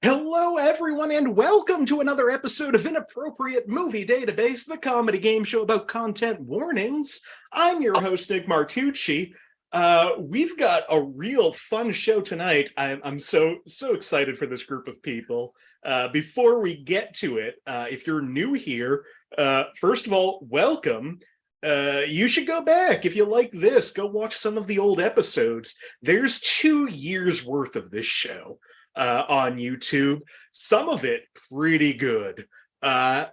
Hello, everyone, and welcome to another episode of Inappropriate Movie Database, the comedy game show about content warnings. I'm your host, Nick Martucci. We've got a real fun show tonight. I'm so excited for this group of people. Before we get to it, if you're new here, first of all, welcome. You should go back. If you like this, go watch some of the old episodes. There's 2 years worth of this show on YouTube. Some of it pretty good.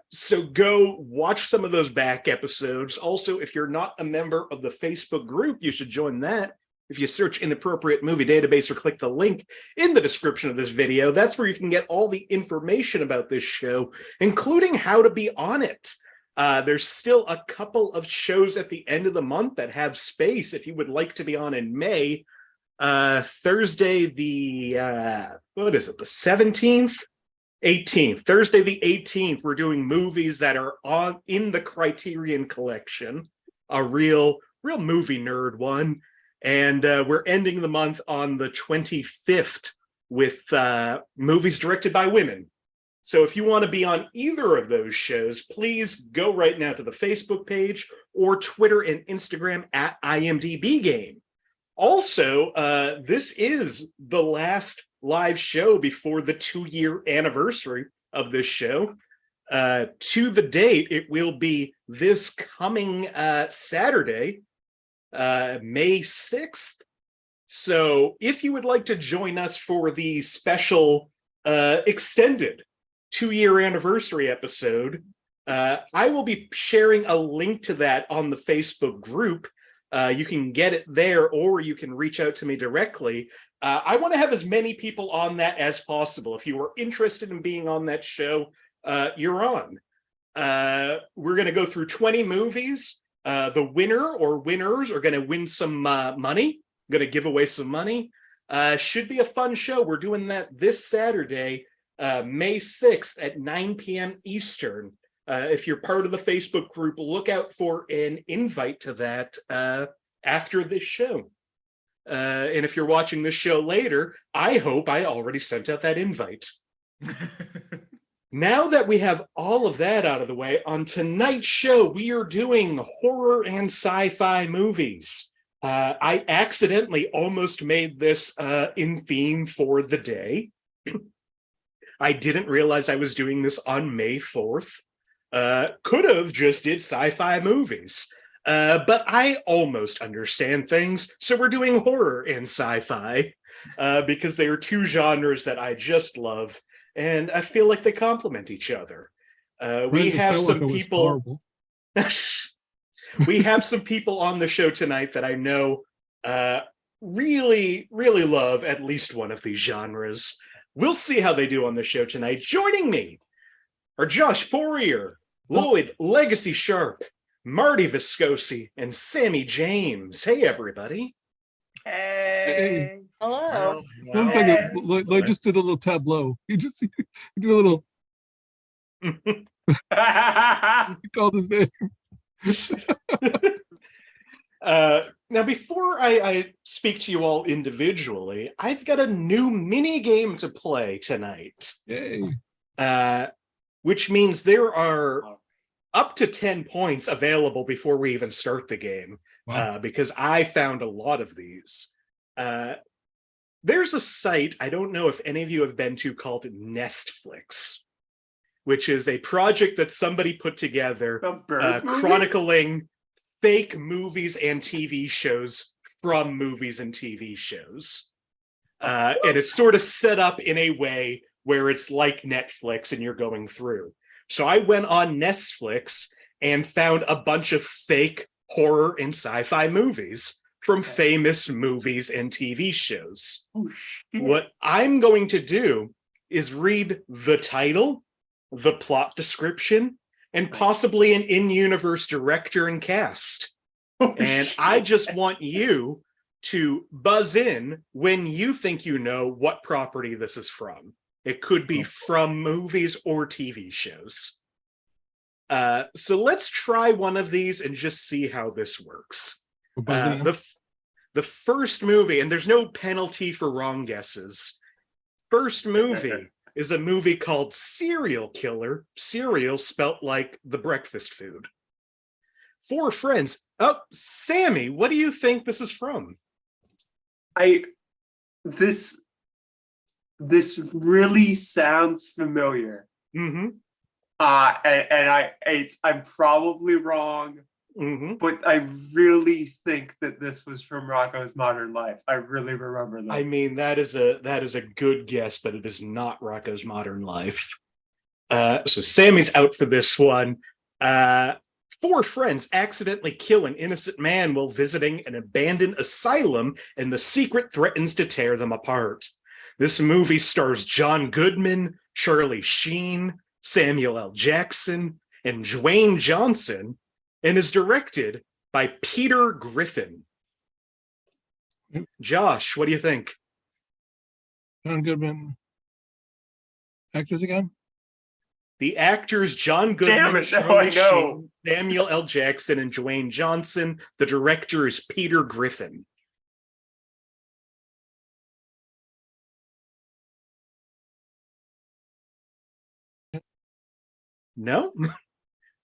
So go watch some of those back episodes. Also, if you're not a member of the Facebook group, you should join that. If you search Inappropriate Movie Database or click the link in the description of this video, that's where you can get all the information about this show, including how to be on it. There's still a couple of shows at the end of the month that have space if you would like to be on in May. Thursday the the 17th, 18th. Thursday the 18th, we're doing movies that are in the Criterion Collection, a real movie nerd one, and we're ending the month on the 25th with movies directed by women. So if you want to be on either of those shows, please go right now to the Facebook page or Twitter and Instagram at IMDb Game. Also, this is the last live show before the 2-year anniversary of this show. To the date, it will be this coming Saturday, May 6th. So if you would like to join us for the special extended 2-year anniversary episode, I will be sharing a link to that on the Facebook group. You can get it there, or you can reach out to me directly. I want to have as many people on that as possible. If you are interested in being on that show, you're on. We're going to go through 20 movies. The winner or winners are going to win some money. Going to give away some money. Should be a fun show. We're doing that this Saturday, May 6th at 9 p.m. Eastern. If you're part of the Facebook group, look out for an invite to that after this show. And if you're watching this show later, I hope I already sent out that invite. Now that we have all of that out of the way, on tonight's show, we are doing horror and sci-fi movies. I accidentally almost made this in theme for the day. I didn't realize I was doing this on May 4th. Could have just did sci-fi movies, but I almost understand things, so we're doing horror and sci-fi because they are two genres that I just love, and I feel like they complement each other. We have some people. We have some people on the show tonight that I know really love at least one of these genres. We'll see how they do on the show tonight. Joining me are Josh Poirier, Lloyd Legacy Sharp, Marty Viscosi, and Sammie James. Hey, everybody. Hey. Hello. Lloyd just did a little tableau. He did a little. He called his name. Now, before I speak to you all individually, I've got a new mini game to play tonight. Yay. Which means there are up to 10 points available before we even start the game. Wow. Because I found a lot of these. There's a site, I don't know if any of you have been to, called Nestflix, which is a project that somebody put together chronicling fake movies and TV shows from movies and TV shows. And it's sort of set up in a way where it's like Netflix and you're going through. So I went on Nestflix and found a bunch of fake horror and sci-fi movies from famous movies and TV shows. Oh, shit. What I'm going to do is read the title, the plot description, and possibly an in-universe director and cast. And I just want you to buzz in when you think you know what property this is from. It could be from movies or TV shows. So let's try one of these and just see how this works. The first movie, and there's no penalty for wrong guesses. First movie is a movie called Serial Killer. Cereal spelt like the breakfast food. Four friends. Oh, Sammie, what do you think this is from? This really sounds familiar. Mm-hmm. I'm probably wrong, but I really think that this was from Rocko's Modern Life. I really remember that. I mean, that is a good guess, but it is not Rocko's Modern Life. So Sammie's out for this one. Four friends accidentally kill an innocent man while visiting an abandoned asylum, and the secret threatens to tear them apart. This movie stars John Goodman, Charlie Sheen, Samuel L. Jackson, and Dwayne Johnson, and is directed by Peter Griffin. Josh, what do you think? John Goodman. Actors again? The actors John Goodman, Charlie Sheen, Samuel L. Jackson, and Dwayne Johnson. The director is Peter Griffin. No?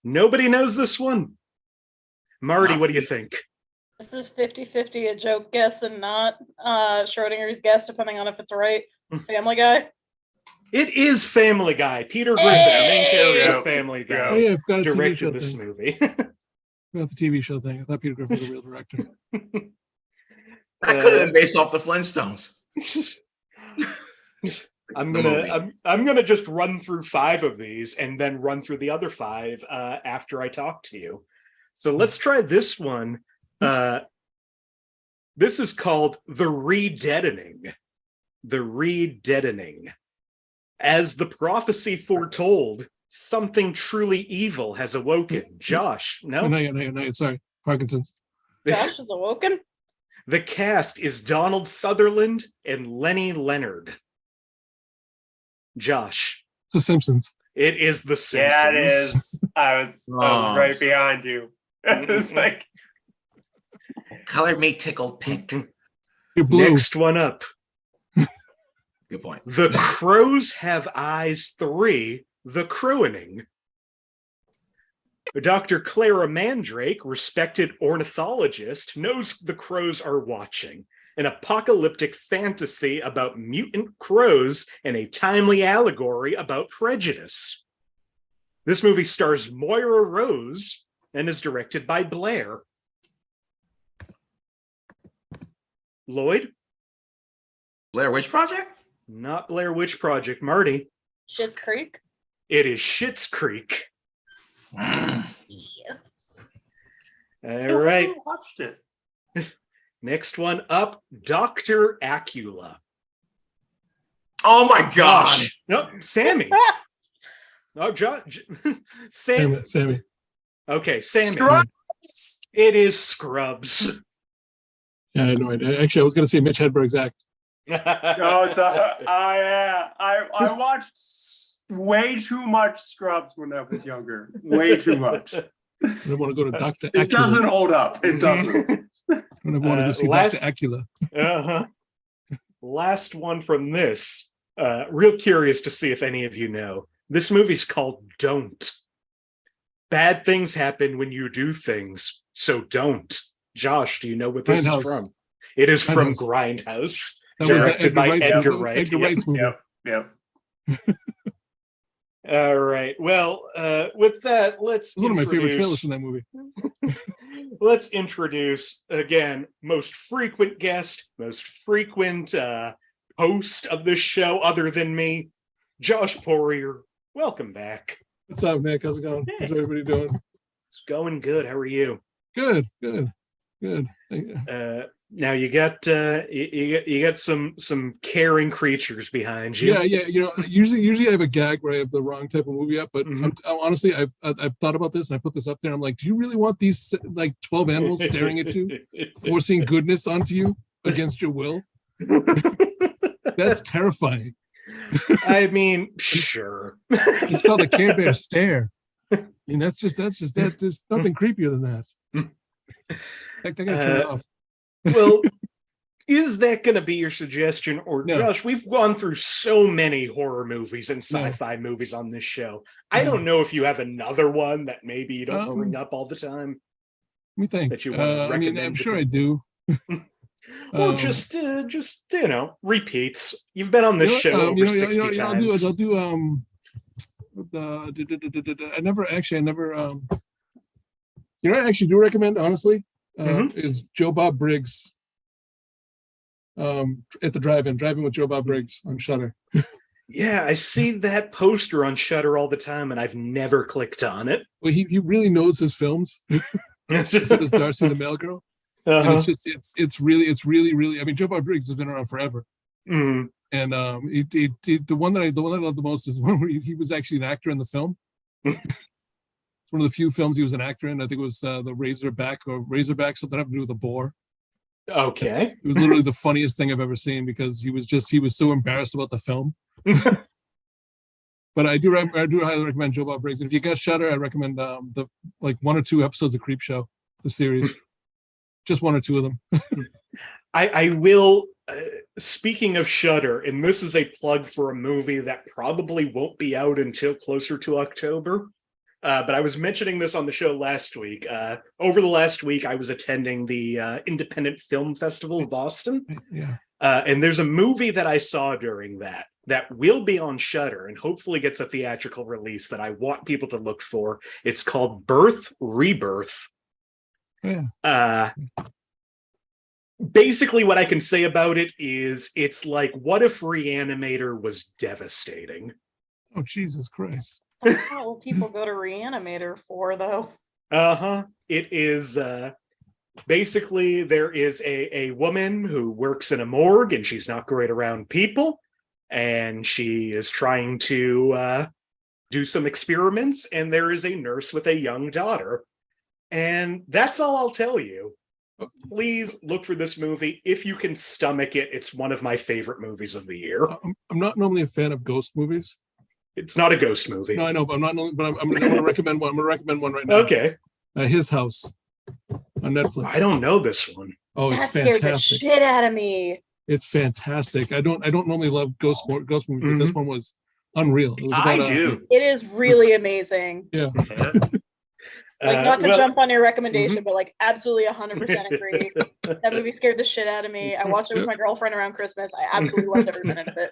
Nobody knows this one. Marty, what do you think? This is 50-50, a joke guess and not Schrodinger's guess, depending on if it's right. Family Guy. It is Family Guy. Peter Griffin, the main character of Family Guy, Oh, yeah, I forgot a TV directed show this thing. movie. About the TV show thing. I thought Peter Griffin was a real director. That could have been based off the Flintstones. I'm gonna just run through 5 of these and then run through the other 5 after I talk to you. So let's try this one. This is called The Re-Deadening. The Re-Deadening. As the prophecy foretold, something truly evil has awoken. Josh, no? No, sorry. Parkinson's. Josh is awoken? The cast is Donald Sutherland and Lenny Leonard. Josh. The Simpsons. It is The Simpsons. Yeah, it is. I was right behind you. It's like, Color me tickled pink. You're blue. Next one up. Good point. The Crows Have Eyes 3, The Crowing. Dr. Clara Mandrake, respected ornithologist, knows the crows are watching. An apocalyptic fantasy about mutant crows and a timely allegory about prejudice. This movie stars Moira Rose and is directed by Blair. Lloyd? Blair Witch Project? Not Blair Witch Project. Marty? Schitt's Creek? It is Schitt's Creek. Yeah. All right. I watched it. Next one up, Dr. Acula. Oh my God. No, Sammie. Oh, Sammie. Okay, Sammie. Scrubs? It is Scrubs. Yeah, I had no idea. Actually, I was going to say Mitch Hedberg's act. No, it's yeah. I watched way too much Scrubs when I was younger. Way too much. I don't want to go to Dr. It Acula. doesn't hold up. It doesn't. I don't want to go see last- Dr. Acula. Uh-huh. Last one from this. Real curious to see if any of you know. This movie's called Don't. Bad things happen when you do things, so don't. Josh, do you know what this Grindhouse. is from? It is from Grindhouse. Grindhouse, That was the directed by Wright Edgar movie. Wright. Edgar Wright's movie. Yep. All right. Well, with that, let's It's one of my favorite trailers introduce. from that movie. Let's introduce again most frequent guest, most frequent host of this show, other than me, Josh Poirier. Welcome back. What's up, Nick? How's it going? How's everybody doing? It's going good. How are you? Good. Now you got you got some caring creatures behind you. Yeah. You know, usually I have a gag where I have the wrong type of movie up, but honestly, I've thought about this and I put this up there. I'm like, do you really want these like 12 animals staring at you, forcing goodness onto you against your will? That's terrifying. I mean, sure. It's called a Care Bear stare. I mean, that's just that. There's nothing creepier than that. Like, they gotta turn it off. Well, is that going to be your suggestion? Or No. Josh, we've gone through so many horror movies and sci-fi movies on this show. I don't know if you have another one that maybe you don't bring up all the time. Let me think. That you want to I mean, recommend I'm to sure I people. do. Or just you know, repeats. You've been on this show over 60 times. I'll do I never you know what I actually do recommend, honestly, is Joe Bob Briggs at the drive-in with Joe Bob Briggs on Shudder. Yeah, I see that poster on Shudder all the time, and I've never clicked on it. Well, he really knows his films. So does Darcy the Mail Girl. And it's just it's really, I mean, Joe Bob Briggs has been around forever. And the one that I love the most is the one where he was actually an actor in the film. It's one of the few films he was an actor in. I think it was the Razorback, something having to do with a boar. Okay. It was literally the funniest thing I've ever seen, because he was so embarrassed about the film. But I do highly recommend Joe Bob Briggs. And if you got Shudder, I recommend the 1 or 2 episodes of Creepshow, the series. Just 1 or 2 of them. I will, speaking of Shudder, and this is a plug for a movie that probably won't be out until closer to October. But I was mentioning this on the show last week. Over the last week, I was attending the Independent Film Festival of Boston. Yeah. And there's a movie that I saw during that will be on Shudder and hopefully gets a theatrical release that I want people to look for. It's called Birth, Rebirth. Yeah. Basically, what I can say about it is it's like, what if Reanimator was devastating? Oh, Jesus Christ. That's not what people go to Reanimator for, though. It is basically, there is a woman who works in a morgue, and she's not great around people, and she is trying to do some experiments, and there is a nurse with a young daughter. And that's all I'll tell you. Please look for this movie. If you can stomach it, it's one of my favorite movies of the year. I'm not normally a fan of ghost movies. It's not a ghost movie. No, I know, but I'm going to recommend one. I'm going to recommend one right now. Okay. His House on Netflix. I don't know this one. Oh, it's that scared fantastic. the shit out of me. It's fantastic. I don't normally love ghost movies, but this one was unreal. It was I do. It is really amazing. Yeah. Not to jump on your recommendation, but absolutely 100% agree. That movie scared the shit out of me. I watched it with my girlfriend around Christmas. I absolutely loved every minute of it.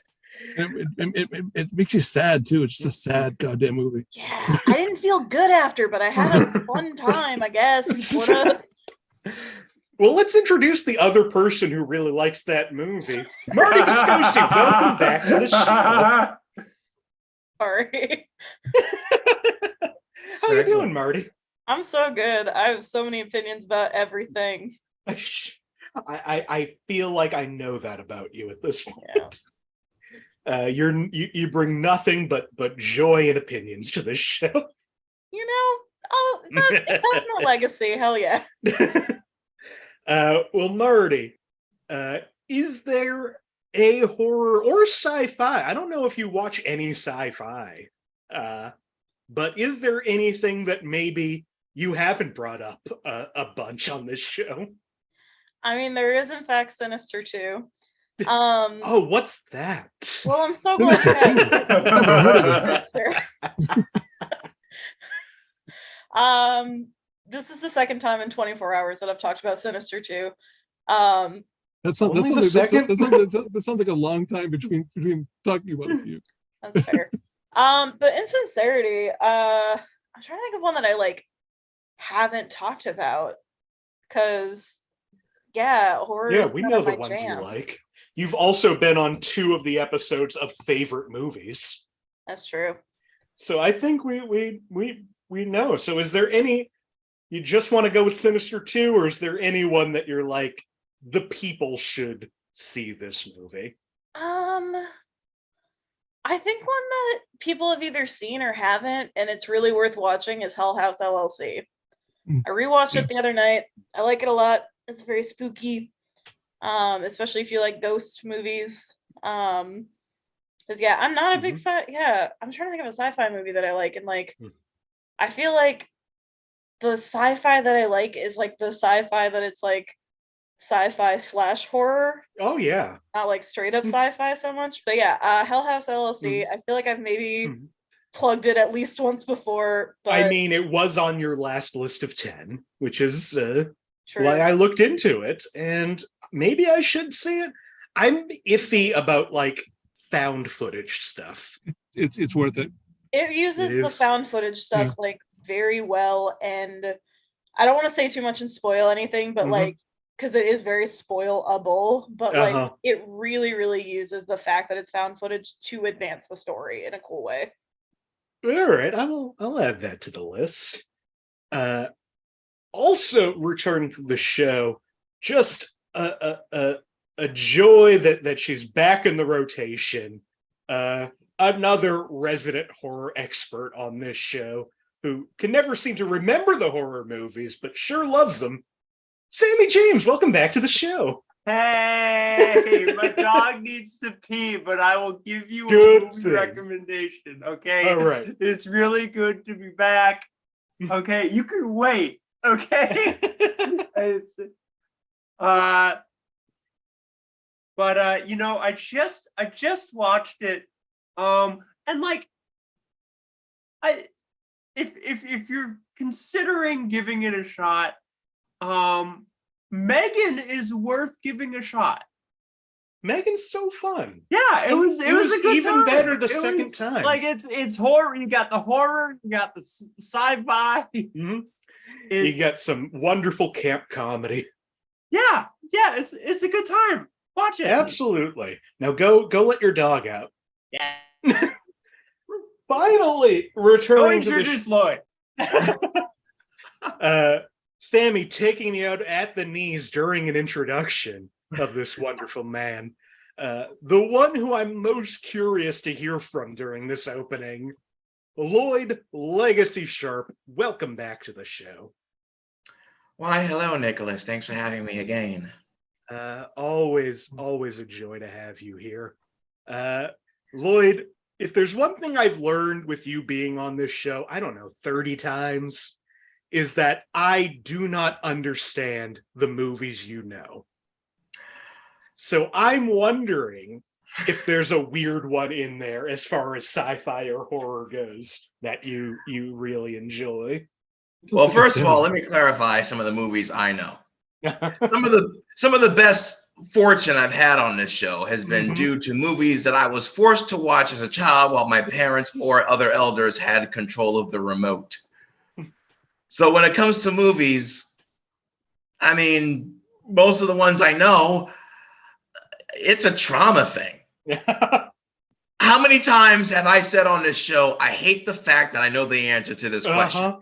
It makes you sad too. It's just a sad goddamn movie. Yeah, I didn't feel good after, but I had a fun time, I guess. Well, let's introduce the other person who really likes that movie. Marty Viscosi, welcome back to the show. Sorry. How you doing, Marty? I'm so good. I have so many opinions about everything. I feel like I know that about you at this point. Yeah. You bring nothing but joy and opinions to this show. You know, that's my legacy. Hell yeah. Well, Marty, is there a horror or sci-fi? I don't know if you watch any sci-fi, but is there anything that maybe you haven't brought up a bunch on this show? I mean, there is in fact Sinister 2. Oh, what's that? Well, I'm so glad this is the second time in 24 hours that I've talked about Sinister 2. That sounds like a long time between talking about it. That's fair. But in sincerity, I'm trying to think of one that I haven't talked about, because horror. Yeah, we know the ones you like. You've also been on 2 of the episodes of favorite movies. That's true. So I think we know. So is there any, you just want to go with Sinister 2, or is there anyone that you're like, the people should see this movie? I think one that people have either seen or haven't, and it's really worth watching, is Hell House LLC. I rewatched it the other night. I like it a lot. It's very spooky, especially if you like ghost movies. Because I'm not a big I'm trying to think of a sci-fi movie that I like, and I feel like the sci-fi that I like is the sci-fi that it's sci-fi slash horror. Oh yeah. Not like straight up sci-fi so much. But yeah, Hell House LLC. I feel like I've maybe plugged it at least once before. But I mean, it was on your last list of 10, which is true. why I looked into it, and maybe I should see it. I'm iffy about like found footage stuff. It's worth it. It uses the found footage stuff like very well, and I don't want to say too much and spoil anything, but like, because it is very spoilable, but like it really, really uses the fact that it's found footage to advance the story in a cool way. All right, I'll add that to the list. Also returning to the show, just a joy that she's back in the rotation. Another resident horror expert on this show who can never seem to remember the horror movies, but sure loves them. Sammie James, welcome back to the show. Hey, my dog needs to pee, but I will give you Good a movie thing. recommendation, okay? All right. It's really good to be back. Okay, you can wait, okay? But you know, I just watched it. And like, if you're considering giving it a shot, Megan is worth giving a shot. Megan's so fun. Yeah, it was a good even time. better the second time. Like it's horror. You got the horror. You got the sci-fi. You got some wonderful camp comedy. Yeah, it's a good time. Watch it. Absolutely. Now go let your dog out. Yeah. Finally returning to introduce Lloyd. Sammie taking you out at the knees during an introduction of this wonderful man. The one who I'm most curious to hear from during this opening, Lloyd Legacy Sharp. Welcome back to the show. Why, hello, Nicholas. Thanks for having me again. Always a joy to have you here. Lloyd, if there's one thing I've learned with you being on this show, I don't know, 30 times, is that I do not understand the movies you know. So I'm wondering if there's a weird one in there as far as sci-fi or horror goes that you really enjoy. Well, first of all, let me clarify some of the movies I know. Some of the best fortune I've had on this show has been due to movies that I was forced to watch as a child while my parents or other elders had control of the remote. So when it comes to movies, I mean, most of the ones I know, it's a trauma thing. How many times have I said on this show, I hate the fact that I know the answer to this question?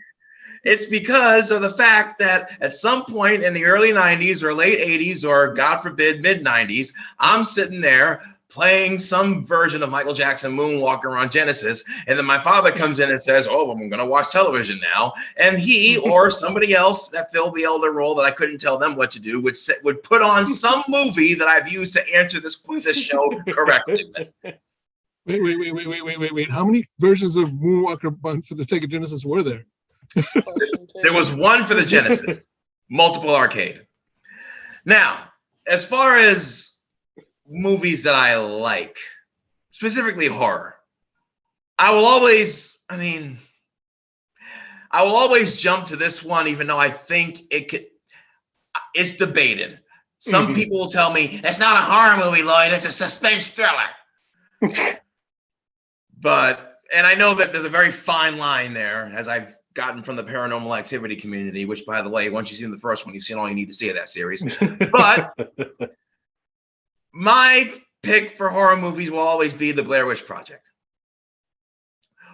It's because of the fact that at some point in the early 90s or late 80s or God forbid mid 90s, I'm sitting there playing some version of Michael Jackson Moonwalker on Genesis. And then my father comes in and says, oh, I'm going to watch television now. And he or somebody else that filled the elder role that I couldn't tell them what to do would put on some movie that I've used to answer this show correctly. Wait. How many versions of Moonwalker for the Sega Genesis were there? There was one for the Genesis, multiple arcade. Now, as far as movies that I like, specifically horror, I will always jump to this one, even though I think it's debated. Some people will tell me, that's not a horror movie, Lloyd, it's a suspense thriller. And I know that there's a very fine line there, as I've gotten from the paranormal activity community, which, by the way, once you've seen the first one, you've seen all you need to see of that series. But my pick for horror movies will always be The Blair Witch Project,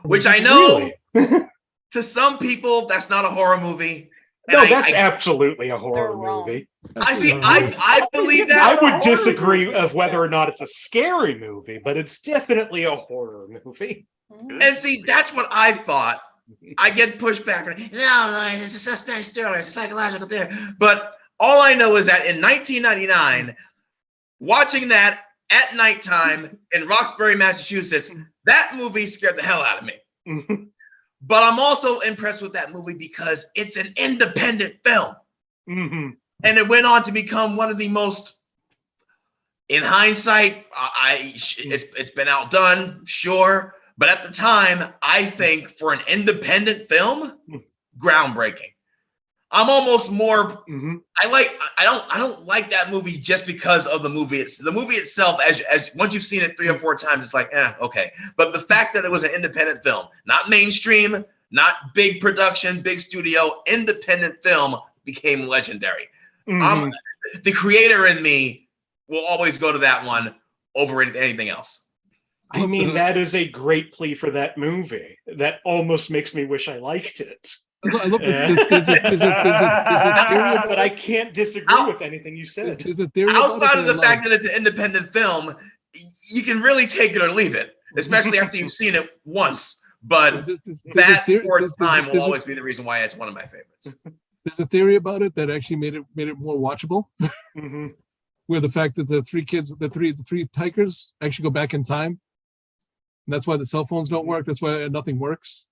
which I know to some people that's not a horror movie. No, that's absolutely a horror movie. I believe that. I would disagree of whether or not it's a scary movie, but it's definitely a horror movie. And see, that's what I thought. I get pushed back. No, it's a suspense thriller. It's a psychological thriller. But all I know is that in 1999, watching that at nighttime in Roxbury, Massachusetts, that movie scared the hell out of me. But I'm also impressed with that movie because it's an independent film. And it went on to become one of the most, in hindsight, it's been outdone, sure. But at the time, I think for an independent film, groundbreaking. I'm almost more. I don't like that movie just because of the movie. The movie itself, as once you've seen it 3 or 4 times, it's like, okay. But the fact that it was an independent film, not mainstream, not big production, big studio, independent film, became legendary. The creator in me will always go to that one over anything else. I mean, that is a great plea for that movie. That almost makes me wish I liked it. I love there's a theory, but I can't disagree with anything you said. There's a theory outside of the fact that it's an independent film, you can really take it or leave it, especially after you've seen it once. But that for its time will always be the reason why it's one of my favorites. There's a theory about it that actually made it more watchable. Where the fact that the three Tikers actually go back in time. And that's why the cell phones don't work. That's why nothing works.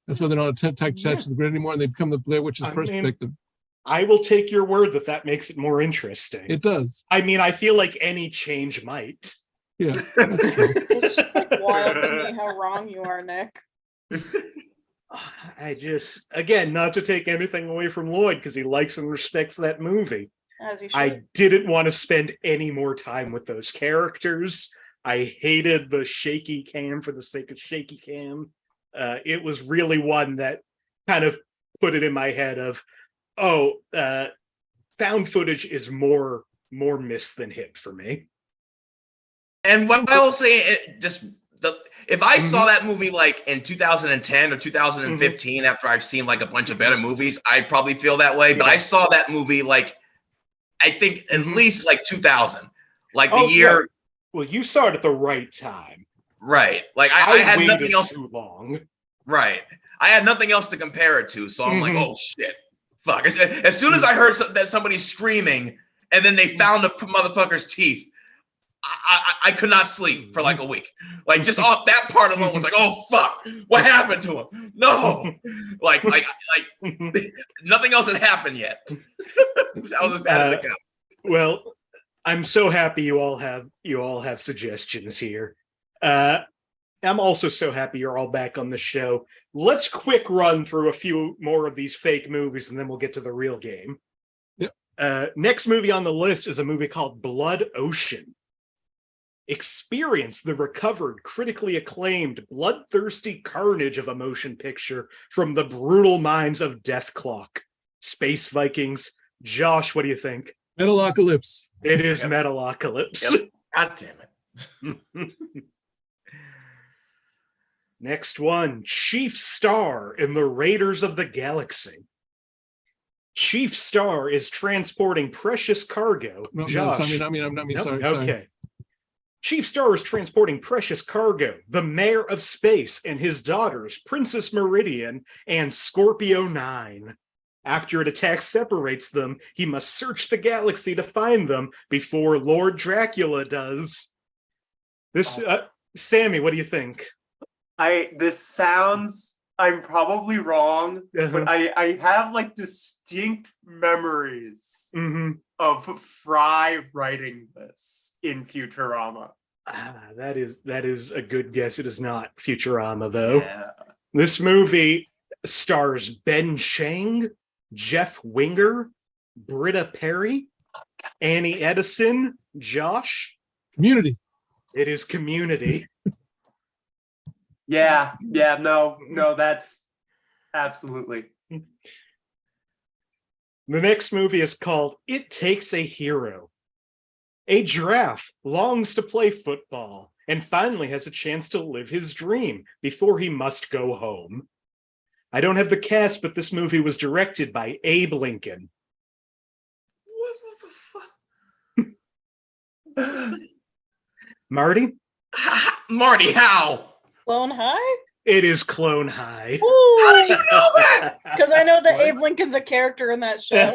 That's why they're not attached to the grid anymore, and they become the Blair Witch's first victim. I will take your word that makes it more interesting. It does. I mean, I feel like any change might. Yeah. It's just like wild to me how wrong you are, Nick. I just, again, not to take anything away from Lloyd, because he likes and respects that movie. As he should. I didn't want to spend any more time with those characters. I hated the shaky cam for the sake of shaky cam. It was really one that kind of put it in my head of, found footage is more miss than hit for me. And what I will say, if I saw that movie like in 2010 or 2015, after I've seen like a bunch of better movies, I'd probably feel that way. But I saw that movie like, I think at least like 2000, like the year. Yeah. Well, you saw it at the right time. Right. Like I had waited nothing else too long. Right. I had nothing else to compare it to. So I'm like, oh shit. Fuck. As soon as I heard that somebody's screaming and then they found the motherfucker's teeth, I could not sleep for like a week. Like just off that part alone was like, oh fuck, what happened to him? No. like nothing else had happened yet. That was as bad as it got. Well, I'm so happy you all have suggestions here. I'm also so happy you're all back on the show. Let's quick run through a few more of these fake movies, and then we'll get to the real game. Yep. Next movie on the list is a movie called Blood Ocean. Experience the recovered, critically acclaimed, bloodthirsty carnage of a motion picture from the brutal minds of Death Clock. Space Vikings. Josh, what do you think? Metalocalypse. It is Metalocalypse. Yep. God damn it. Next one, Chief Star in the Raiders of the Galaxy. Chief Star is transporting precious cargo. Josh. Sorry. Okay. Chief Star is transporting precious cargo. The Mayor of Space and his daughters, Princess Meridian and Scorpio 9. After an attack separates them, he must search the galaxy to find them before Lord Dracula does. Sammie, what do you think? I'm probably wrong, but I have like distinct memories of Fry writing this in Futurama. That is a good guess. It is not Futurama, though. Yeah. This movie stars Ben Chang, Jeff Winger, Britta Perry, Annie Edison, Josh. Community. It is Community. No, that's absolutely. The next movie is called It Takes a Hero. A giraffe longs to play football and finally has a chance to live his dream before he must go home. I don't have the cast, but this movie was directed by Abe Lincoln. What the fuck? Marty? Marty, how? Clone High? It is Clone High. Ooh, How did you know that? because I know that Abe Lincoln's a character in that show.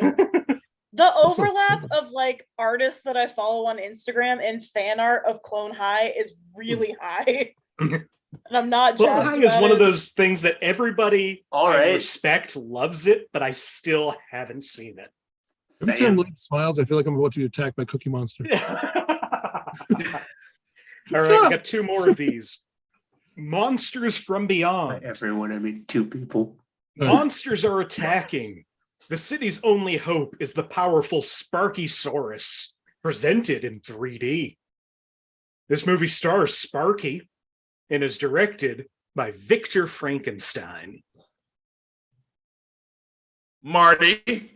The overlap of like artists that I follow on Instagram and fan art of Clone High is really high. And I'm not Clone jazzed High is about one it. of those things that everybody All I right. respect loves it, but I still haven't seen it. Every time Lloyd smiles, I feel like I'm about to be attacked by Cookie Monster. All right, we got two more of these. Monsters from Beyond. By everyone, I mean 2 people. Monsters are attacking. The city's only hope is the powerful Sparkysaurus, presented in 3D. This movie stars Sparky and is directed by Victor Frankenstein. Marty.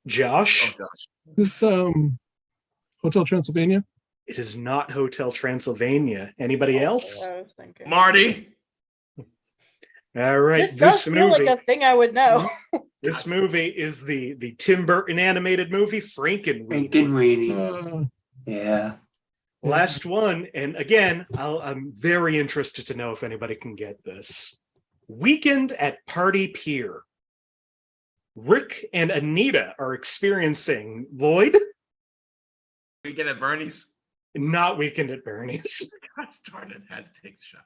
Josh? Oh, gosh. This Hotel Transylvania? It is not Hotel Transylvania. Anybody else? I was thinking. Marty. All right. This does feel like a thing I would know. This movie is the Tim Burton animated movie Frankenweenie. Frankenweenie. Yeah. Last one, and again, I'm very interested to know if anybody can get this. Weekend at Party Pier. Rick and Anita are experiencing Lloyd. Weekend at Bernie's. Not Weekend at Bernie's. God darn it, had to take the shot.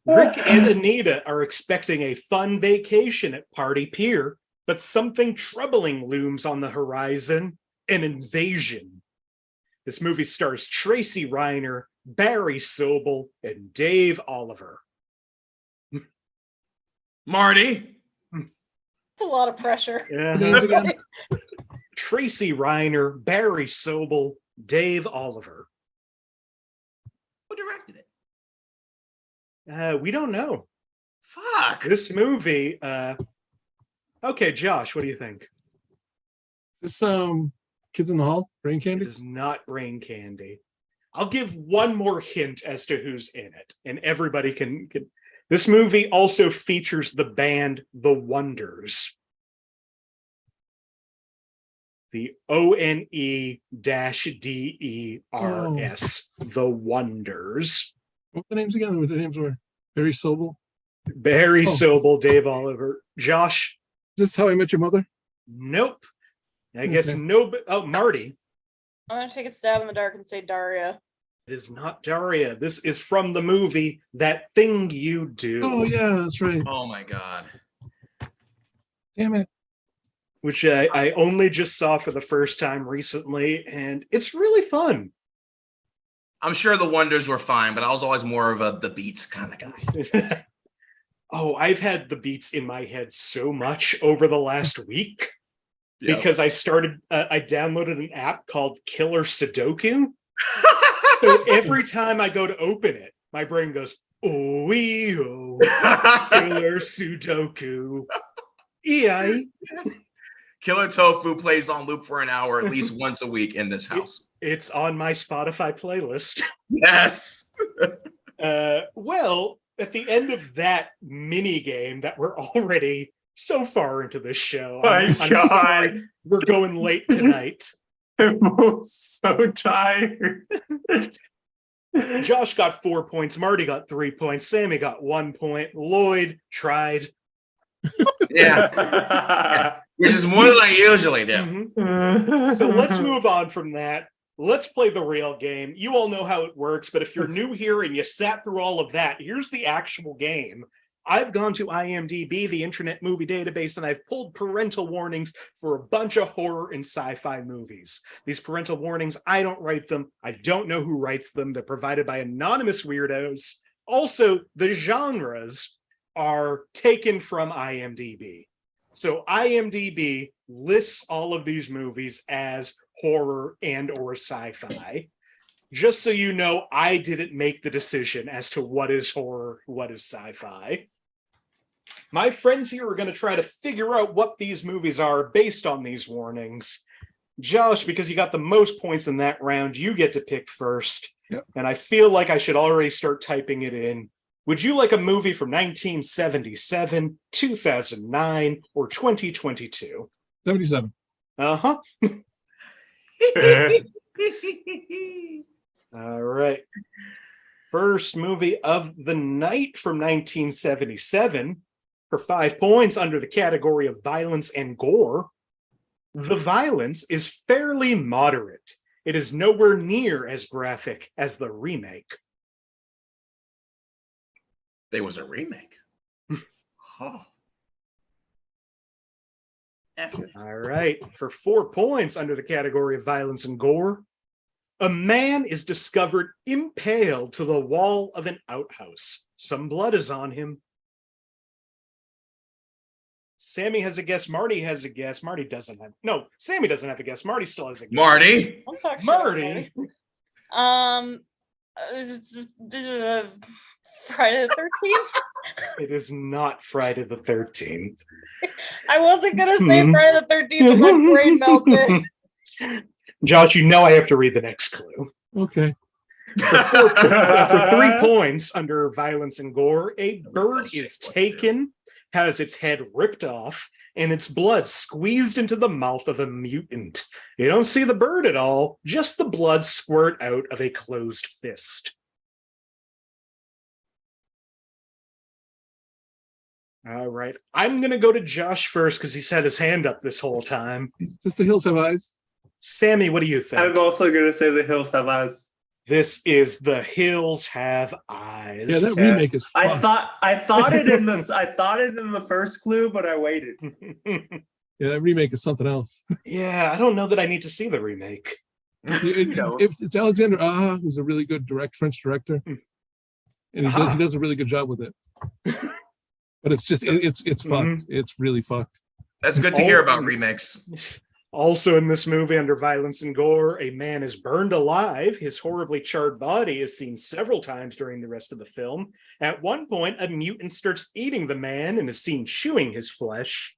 Rick and Anita are expecting a fun vacation at Party Pier, but something troubling looms on the horizon, an invasion. This movie stars Tracy Reiner, Barry Sobel, and Dave Oliver. Marty. It's a lot of pressure. Yeah. Tracy Reiner, Barry Sobel, Dave Oliver. Who directed it? We don't know. Fuck. This movie. Okay, Josh, what do you think? This Kids in the Hall, Brain Candy? It is not Brain Candy. I'll give one more hint as to who's in it, and everybody can. This movie also features the band The Wonders. The ONE-DERS. The Wonders. What were the names again? What the names were? Barry Sobel? Barry Sobel, Dave Oliver. Josh? Is this How I Met Your Mother? Nope. I guess no. Oh, Marty. I'm going to take a stab in the dark and say Daria. It is not Daria. This is from the movie That Thing You Do. Oh, yeah, that's right. Oh, my God. Damn it. Which I only just saw for the first time recently, and it's really fun. I'm sure the Wonders were fine, but I was always more of the Beats kind of guy. Oh, I've had the Beats in my head so much over the last week because I downloaded an app called Killer Sudoku. So every time I go to open it, my brain goes, oh, Killer Sudoku. EI. Killer Tofu plays on loop for an hour at least once a week in this house. It's on my Spotify playlist. Yes. Well, at the end of that mini game that we're already so far into this show, I'm sorry, we're going late tonight. I'm so tired. Josh got 4 points. Marty got 3 points. Sammie got 1 point. Lloyd tried. Yeah. Which is more than I usually do. Mm-hmm. So let's move on from that. Let's play the real game. You all know how it works, but if you're new here and you sat through all of that, here's the actual game. I've gone to IMDb, the Internet Movie Database, and I've pulled parental warnings for a bunch of horror and sci-fi movies. These parental warnings, I don't write them. I don't know who writes them. They're provided by anonymous weirdos. Also, the genres are taken from IMDb. So IMDb lists all of these movies as horror and or sci-fi. Just so you know, I didn't make the decision as to what is horror, what is sci-fi. My friends here are going to try to figure out what these movies are based on these warnings. Josh, because you got the most points in that round, you get to pick first. Yep. And I feel like I should already start typing it in. Would you like a movie from 1977, 2009, or 2022? 77. Uh-huh. All right. First movie of the night from 1977 for 5 points under the category of violence and gore. The violence is fairly moderate. It is nowhere near as graphic as the remake. There was a remake. Huh. All right. For 4 points under the category of violence and gore, a man is discovered impaled to the wall of an outhouse. Some blood is on him. Sammie has a guess. Marty has a guess. Marty doesn't have. No, Sammie doesn't have a guess. Marty still has a guess. Marty. Don't talk shit Marty. about Marty. Friday the 13th. It is not Friday the 13th. I wasn't gonna say Friday the 13th, but my brain melted. Josh, you know I have to read the next clue. Okay. For 3 points under violence and gore, a bird is taken, has its head ripped off, and its blood squeezed into the mouth of a mutant. You don't see the bird at all, just the blood squirt out of a closed fist. All right. I'm going to go to Josh first because he's had his hand up this whole time. Just The Hills Have Eyes. Sammie, what do you think? I'm also gonna say The Hills Have Eyes. This is The Hills Have Eyes. Yeah, that remake is fun. I thought it in the first clue, but I waited. Yeah, that remake is something else. Yeah, I don't know that I need to see the remake. It's Alexander Aja, who's a really good French director, and he does a really good job with it. But it's just it's fucked. It's really fucked. That's good to hear about remakes. Also in this movie, under violence and gore, a man is burned alive. His horribly charred body is seen several times during the rest of the film. At one point, a mutant starts eating the man and is seen chewing his flesh.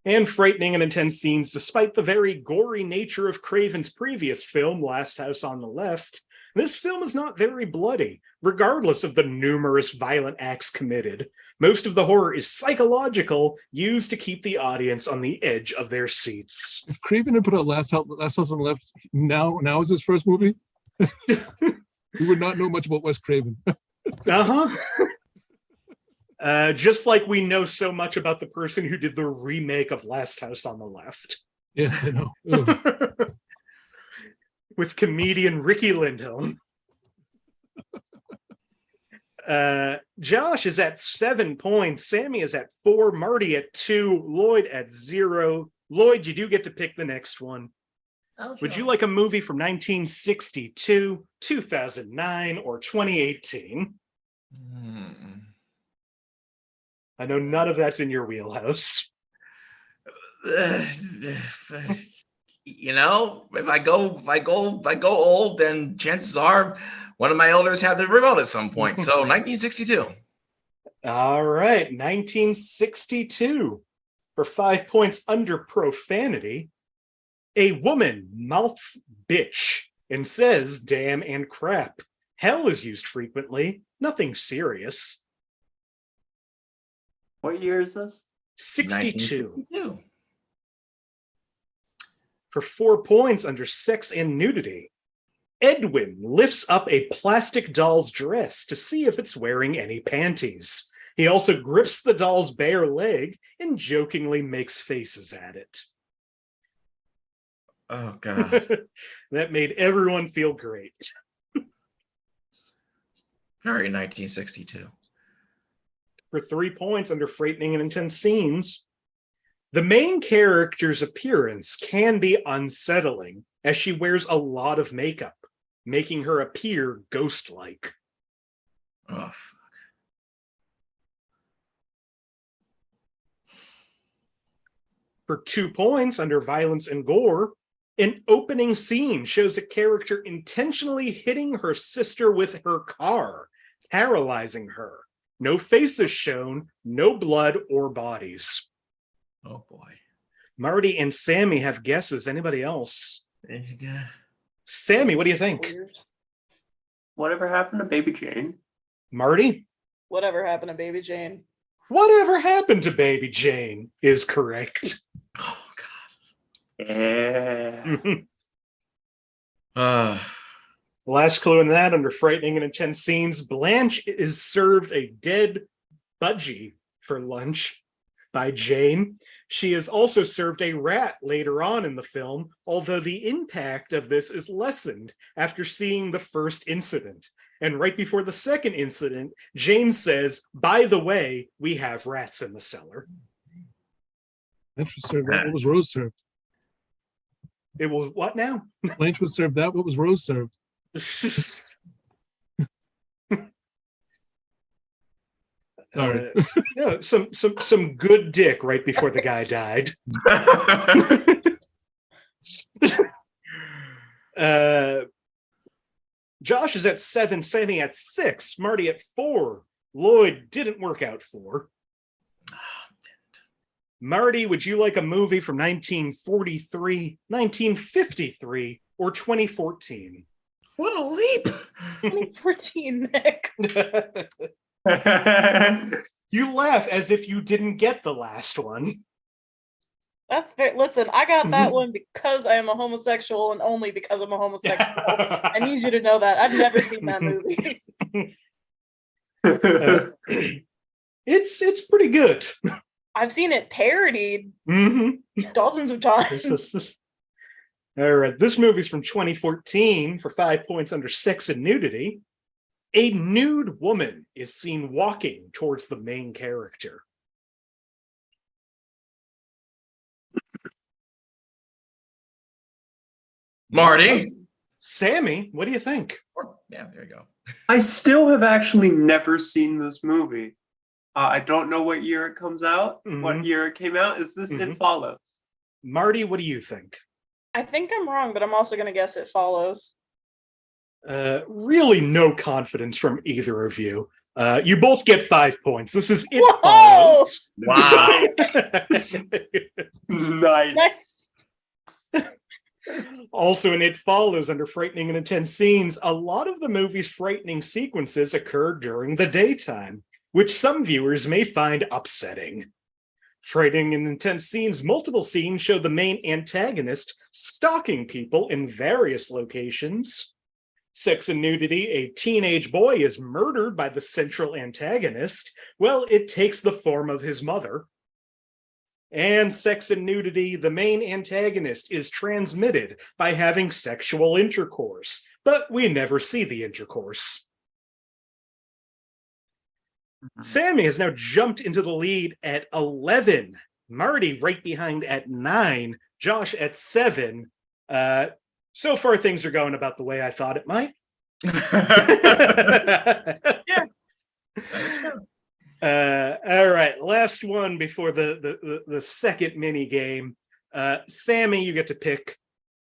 And frightening and intense scenes, despite the very gory nature of Craven's previous film, Last House on the Left. This film is not very bloody, regardless of the numerous violent acts committed. Most of the horror is psychological, used to keep the audience on the edge of their seats. If Craven had put out Last House on the Left, now is his first movie, we would not know much about Wes Craven. Just like we know so much about the person who did the remake of Last House on the Left. Yeah, I know. With comedian Ricky Lindholm. Josh is at 7 points. Sammie is at 4. Marty at 2. Lloyd at 0. Lloyd, you do get to pick the next one. Oh, Would you like a movie from 1962, 2009, or 2018? I know none of that's in your wheelhouse. You know, if I go old, then chances are one of my elders had the remote at some point. So 1962. All right, 1962. For 5 points under profanity, a woman mouths bitch and says damn and crap. Hell is used frequently, nothing serious. What year is this? 62. 1962. For 4 points under sex and nudity, Edwin lifts up a plastic doll's dress to see if it's wearing any panties. He also grips the doll's bare leg and jokingly makes faces at it. Oh, God. That made everyone feel great. Very 1962. For 3 points under frightening and intense scenes, the main character's appearance can be unsettling as she wears a lot of makeup, making her appear ghost-like. Oh, fuck. For 2 points under violence and gore, an opening scene shows a character intentionally hitting her sister with her car, paralyzing her. No faces shown, no blood or bodies. Oh, boy. Marty and Sammie have guesses. Anybody else? Sammie, what do you think? Whatever happened to Baby Jane? Marty? Whatever happened to Baby Jane? Whatever happened to Baby Jane is correct. Oh, God. Yeah. Last clue in that, under frightening and intense scenes, Blanche is served a dead budgie for lunch by Jane. She is also served a rat later on in the film, although the impact of this is lessened after seeing the first incident. And right before the second incident, Jane says, "By the way, we have rats in the cellar." Blanche was served that. What was Rose served? It was what now? Blanche was served that. What was Rose served? Sorry. Yeah, some good dick right before the guy died. Josh is at 7, Sammie at 6, Marty at 4. Lloyd didn't work out 4. Marty, would you like a movie from 1943, 1953, or 2014? What a leap! 2014, Nick. You laugh as if you didn't get the last one. That's fair. Listen, I got that one because I am a homosexual and only because I'm a homosexual. I need you to know that. I've never seen that movie. It's pretty good. I've seen it parodied dozens of times. All right, this movie's from 2014 for 5 points under sex and nudity. A nude woman is seen walking towards the main character. Marty. Sammie, what do you think? Yeah, there you go. I still have actually never seen this movie. I don't know what year it comes out, what year it came out. Is this It Follows? Marty, what do you think? I think I'm wrong, but I'm also going to guess It Follows. Really no confidence from either of you. You both get 5 points. This is It Follows. Wow. Nice. Also in It Follows, under frightening and intense scenes, a lot of the movie's frightening sequences occur during the daytime, which some viewers may find upsetting. Frightening and intense scenes, multiple scenes show the main antagonist stalking people in various locations. Sex and nudity, a teenage boy is murdered by the central antagonist. Well, it takes the form of his mother. And Sex and nudity, the main antagonist is transmitted by having sexual intercourse, but we never see the intercourse. Sammie has now jumped into the lead at 11. Marty right behind at 9. Josh at 7. So far, things are going about the way I thought it might. Yeah, that's true. All right, last one before the second mini game. Sammie, you get to pick.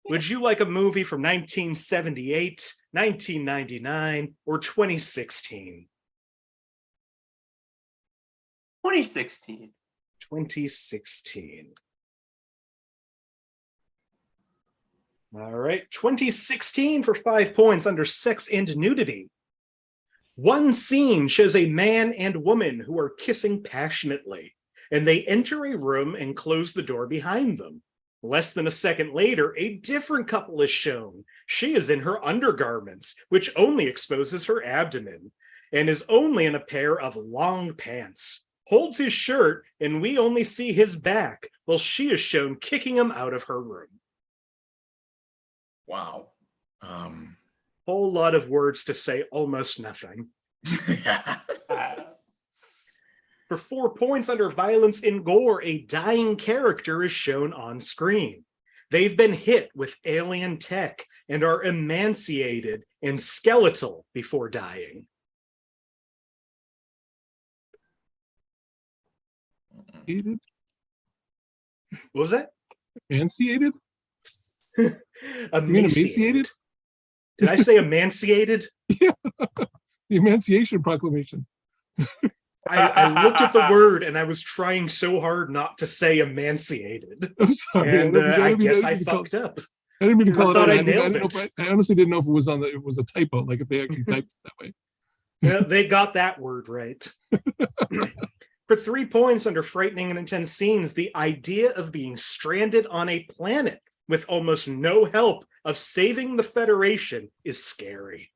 Would you like a movie from 1978, 1999, or 2016? 2016. 2016. All right, 2016 for 5 points under sex and nudity. One scene shows a man and woman who are kissing passionately, and they enter a room and close the door behind them. Less than a second later, a different couple is shown. She is in her undergarments, which only exposes her abdomen, and is only in a pair of long pants. Holds his shirt, and we only see his back, while she is shown kicking him out of her room. Wow. Whole lot of words to say almost nothing. For 4 points under violence and gore, a dying character is shown on screen. They've been hit with alien tech and are emaciated and skeletal before dying. Emaciated? What was that? Emaciated? Emaciated? You mean emaciated? Did I say emaciated? Yeah. The Emancipation Proclamation. I looked at the word and I was trying so hard not to say emaciated. I'm sorry. And I guess I fucked up. I didn't mean to call I it thought out. I nailed it. I honestly didn't know if it was it was a typo, like if they actually typed it that way. Yeah, they got that word right. For 3 points under frightening and intense scenes, the idea of being stranded on a planet with almost no help of saving the Federation is scary.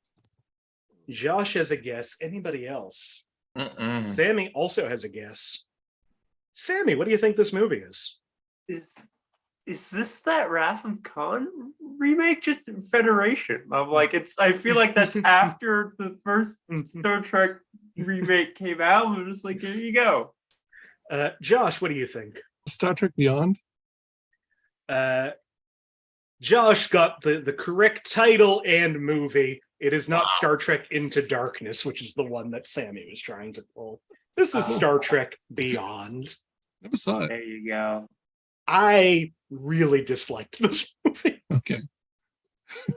Josh has a guess. Anybody else? Sammie also has a guess. Sammie, what do you think this movie is? Is this that Wrath of Khan remake? Just Federation. I'm like, I feel like that's after the first Star Trek remake came out. I'm just like, there you go. Josh, what do you think? Star Trek Beyond. Josh got the correct title and movie. It is not Wow. Star Trek Into Darkness, which is the one that Sammie was trying to pull. This is Star Trek Beyond. Never saw it. There you go. I really disliked this movie. Okay.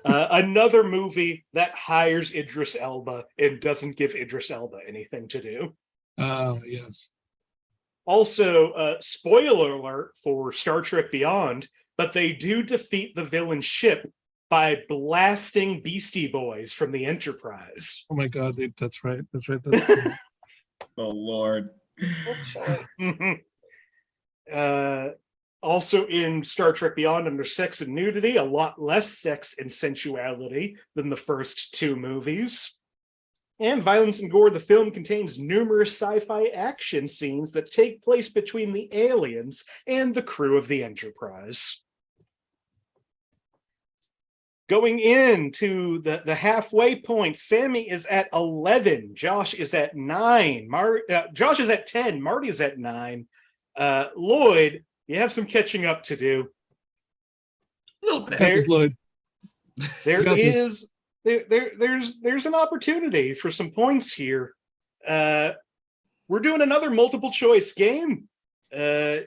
Another movie that hires Idris Elba and doesn't give Idris Elba anything to do. Yes. Also, spoiler alert for Star Trek Beyond, but they do defeat the villain ship by blasting Beastie Boys from the Enterprise. Oh my God, that's right. That's right. That's right. Oh Lord. Also in Star Trek Beyond, under sex and nudity, a lot less sex and sensuality than the first two movies. And violence and gore, the film contains numerous sci-fi action scenes that take place between the aliens and the crew of the Enterprise. Going into the halfway point, Sammie is at 11, Josh is at 9, Josh is at 10, Marty is at 9. Lloyd, you have some catching up to do. A little bit. Got this, Lloyd. There's an opportunity for some points here. We're doing another multiple choice game.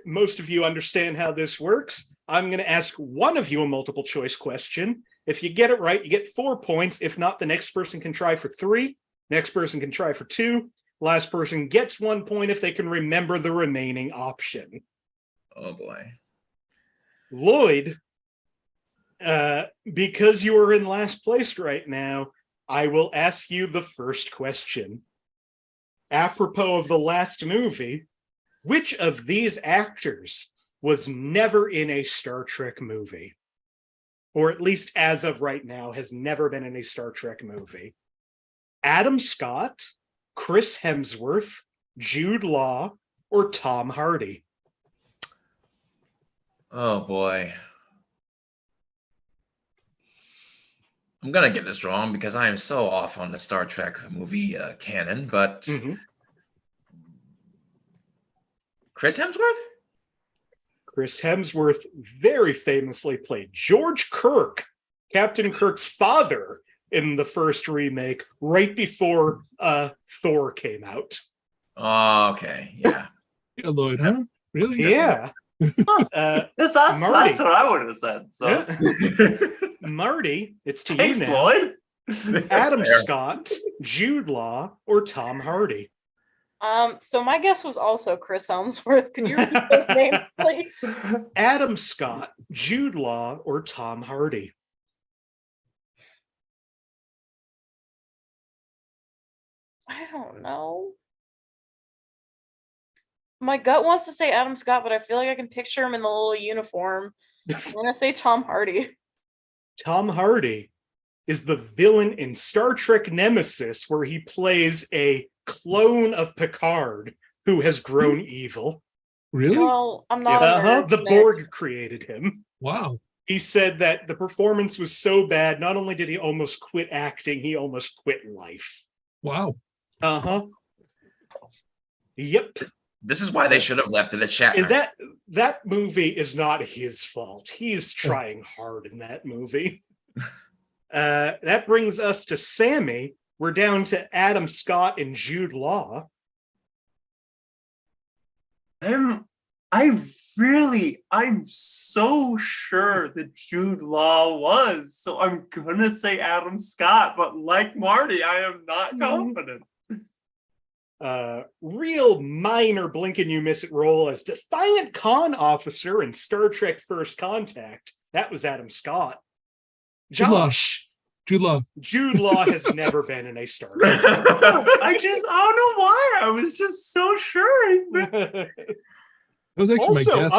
Most of you understand how this works. I'm going to ask one of you a multiple choice question. If you get it right, you get 4 points. If not, the next person can try for 3. Next person can try for 2. Last person gets 1 point if they can remember the remaining option. Oh boy. Lloyd, because you are in last place right now, I will ask you the first question. Apropos of the last movie, which of these actors was never in a Star Trek movie? Or at least as of right now, has never been in a Star Trek movie? Adam Scott, Chris Hemsworth, Jude Law, or Tom Hardy? Oh boy. I'm gonna get this wrong because I am so off on the Star Trek movie canon, but Chris Hemsworth? Chris Hemsworth very famously played George Kirk, Captain Kirk's father, in the first remake, right before Thor came out. Oh, okay. Yeah. Yeah, Lloyd, huh? Really? Yeah. That's Marty. what I would have said. So Marty, it's to thanks, you now. Lloyd. Adam Fair. Scott, Jude Law, or Tom Hardy? So my guess was also Chris Helmsworth. Could you repeat those names, please? Adam Scott, Jude Law, or Tom Hardy? I don't know. My gut wants to say Adam Scott, but I feel like I can picture him in the little uniform. I'm gonna say Tom Hardy. Tom Hardy is the villain in Star Trek Nemesis, where he plays a clone of Picard who has grown evil. Really? Well, I'm not a nerd, The Nick. Borg created him. Wow. He said that the performance was so bad, not only did he almost quit acting, he almost quit life. Wow. Yep. This is why they should have left it at Shatner. And that movie is not his fault. He's trying hard in that movie. That brings us to Sammie. We're down to Adam Scott and Jude Law. I'm so sure that Jude Law was. So I'm gonna say Adam Scott, but like Marty, I am not confident. Real minor blink and you miss it role as Defiant Con Officer in Star Trek First Contact. That was Adam Scott. Josh. Jude Law. Jude Law has never been in a Star Trek. I don't know why. I was just so sure. That was actually Also, my guess.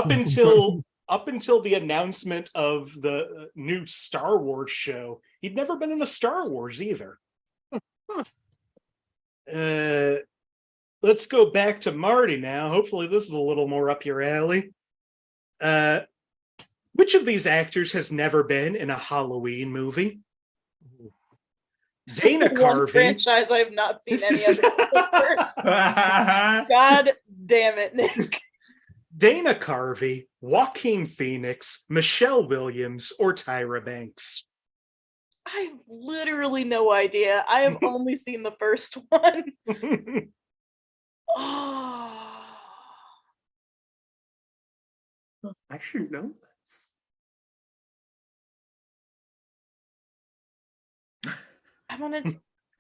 up until the announcement of the new Star Wars show, he'd never been in a Star Wars either. Let's go back to Marty now. Hopefully this is a little more up your alley. Which of these actors has never been in a Halloween movie? Dana One Carvey. franchise I have not seen any other. God damn it, Nick. Dana Carvey, Joaquin Phoenix, Michelle Williams, or Tyra Banks? I have literally no idea. I have only seen the first one. Oh. I should know this. I'm gonna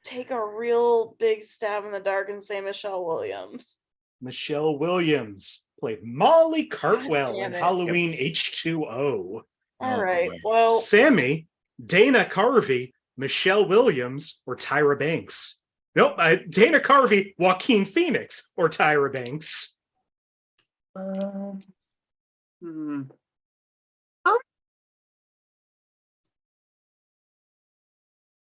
take a real big stab in the dark and say Michelle Williams. Michelle Williams played Molly Cartwell in damn it. Halloween H2O. All right. Well, Sammie, Dana Carvey, Michelle Williams, or Tyra Banks? Nope. Dana Carvey, Joaquin Phoenix, or Tyra Banks? I'm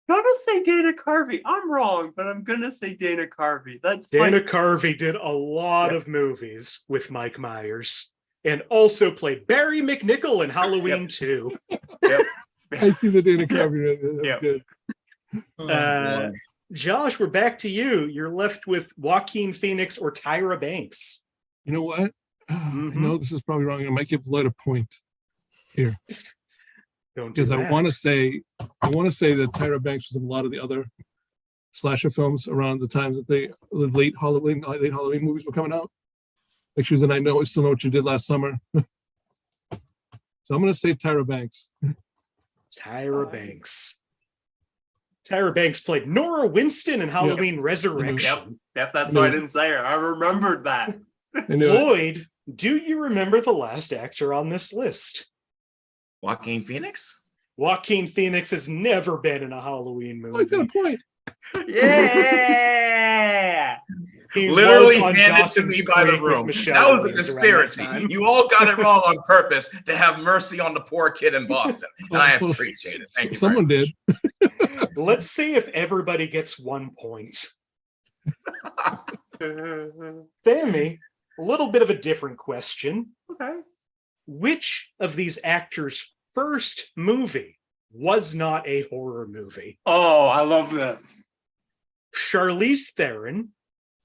gonna say Dana Carvey. I'm wrong, but I'm gonna say Dana Carvey. That's Dana Carvey did a lot of movies with Mike Myers and also played Barry McNichol in Halloween 2. Yep. I see the Dana Carvey right there. Yep. Good. Josh, we're back to you. You're left with Joaquin Phoenix or Tyra Banks. You know what? I know this is probably wrong. I might give Lloyd a point here. Because I want to say that Tyra Banks was in a lot of the other slasher films around the times that the late Halloween movies were coming out. Like she was in I Still Know What You Did Last Summer. So I'm going to say Tyra Banks. Tyra Banks. Tyra Banks played Nora Winston in Halloween Resurrection. Yep, that's why I didn't say her. I remembered that. Lloyd, do you remember the last actor on this list? Joaquin Phoenix? Joaquin Phoenix has never been in a Halloween movie. I got a point. Yeah. He Literally was on handed to Dawson's me by the Creek with room. Michelle That was a Williams around that conspiracy. time. You all got it wrong on purpose to have mercy on the poor kid in Boston. And I appreciate it. Thank you. Someone did. Let's see if everybody gets 1 point. Sammie, a little bit of a different question. Okay. Which of these actors' first movie was not a horror movie? Oh, I love this. Charlize Theron,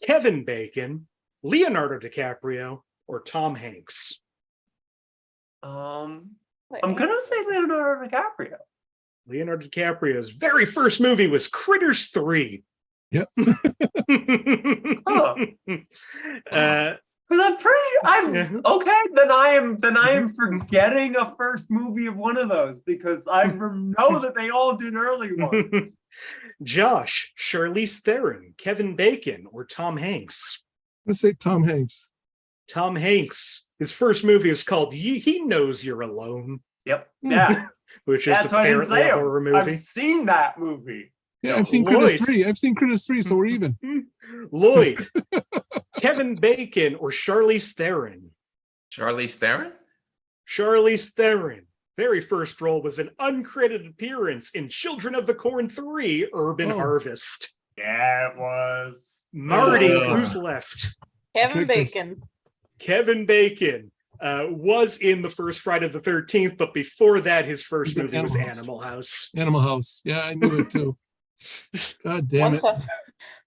Kevin Bacon, Leonardo DiCaprio, or Tom Hanks? I'm gonna say Leonardo DiCaprio. Leonardo DiCaprio's very first movie was Critters 3. Yep. Because okay. Then I am forgetting a first movie of one of those because I know that they all did early ones. Josh, Charlize Theron, Kevin Bacon, or Tom Hanks? Let's say Tom Hanks. Tom Hanks. His first movie is called He Knows You're Alone. Yep. Yeah. Which is apparently a horror movie. I've seen that movie. Yeah, I've seen Critters 3. I've seen Critters 3, so we're even. Lloyd, Kevin Bacon, or Charlize Theron? Charlize Theron? Charlize Theron. Very first role was an uncredited appearance in Children of the Corn 3, Urban Harvest. Yeah, it was. Marty, who's left? Kevin Bacon. Kevin Bacon was in the first Friday the 13th, but before that, his first movie was Animal House. Animal House. Yeah, I knew it too. God damn it.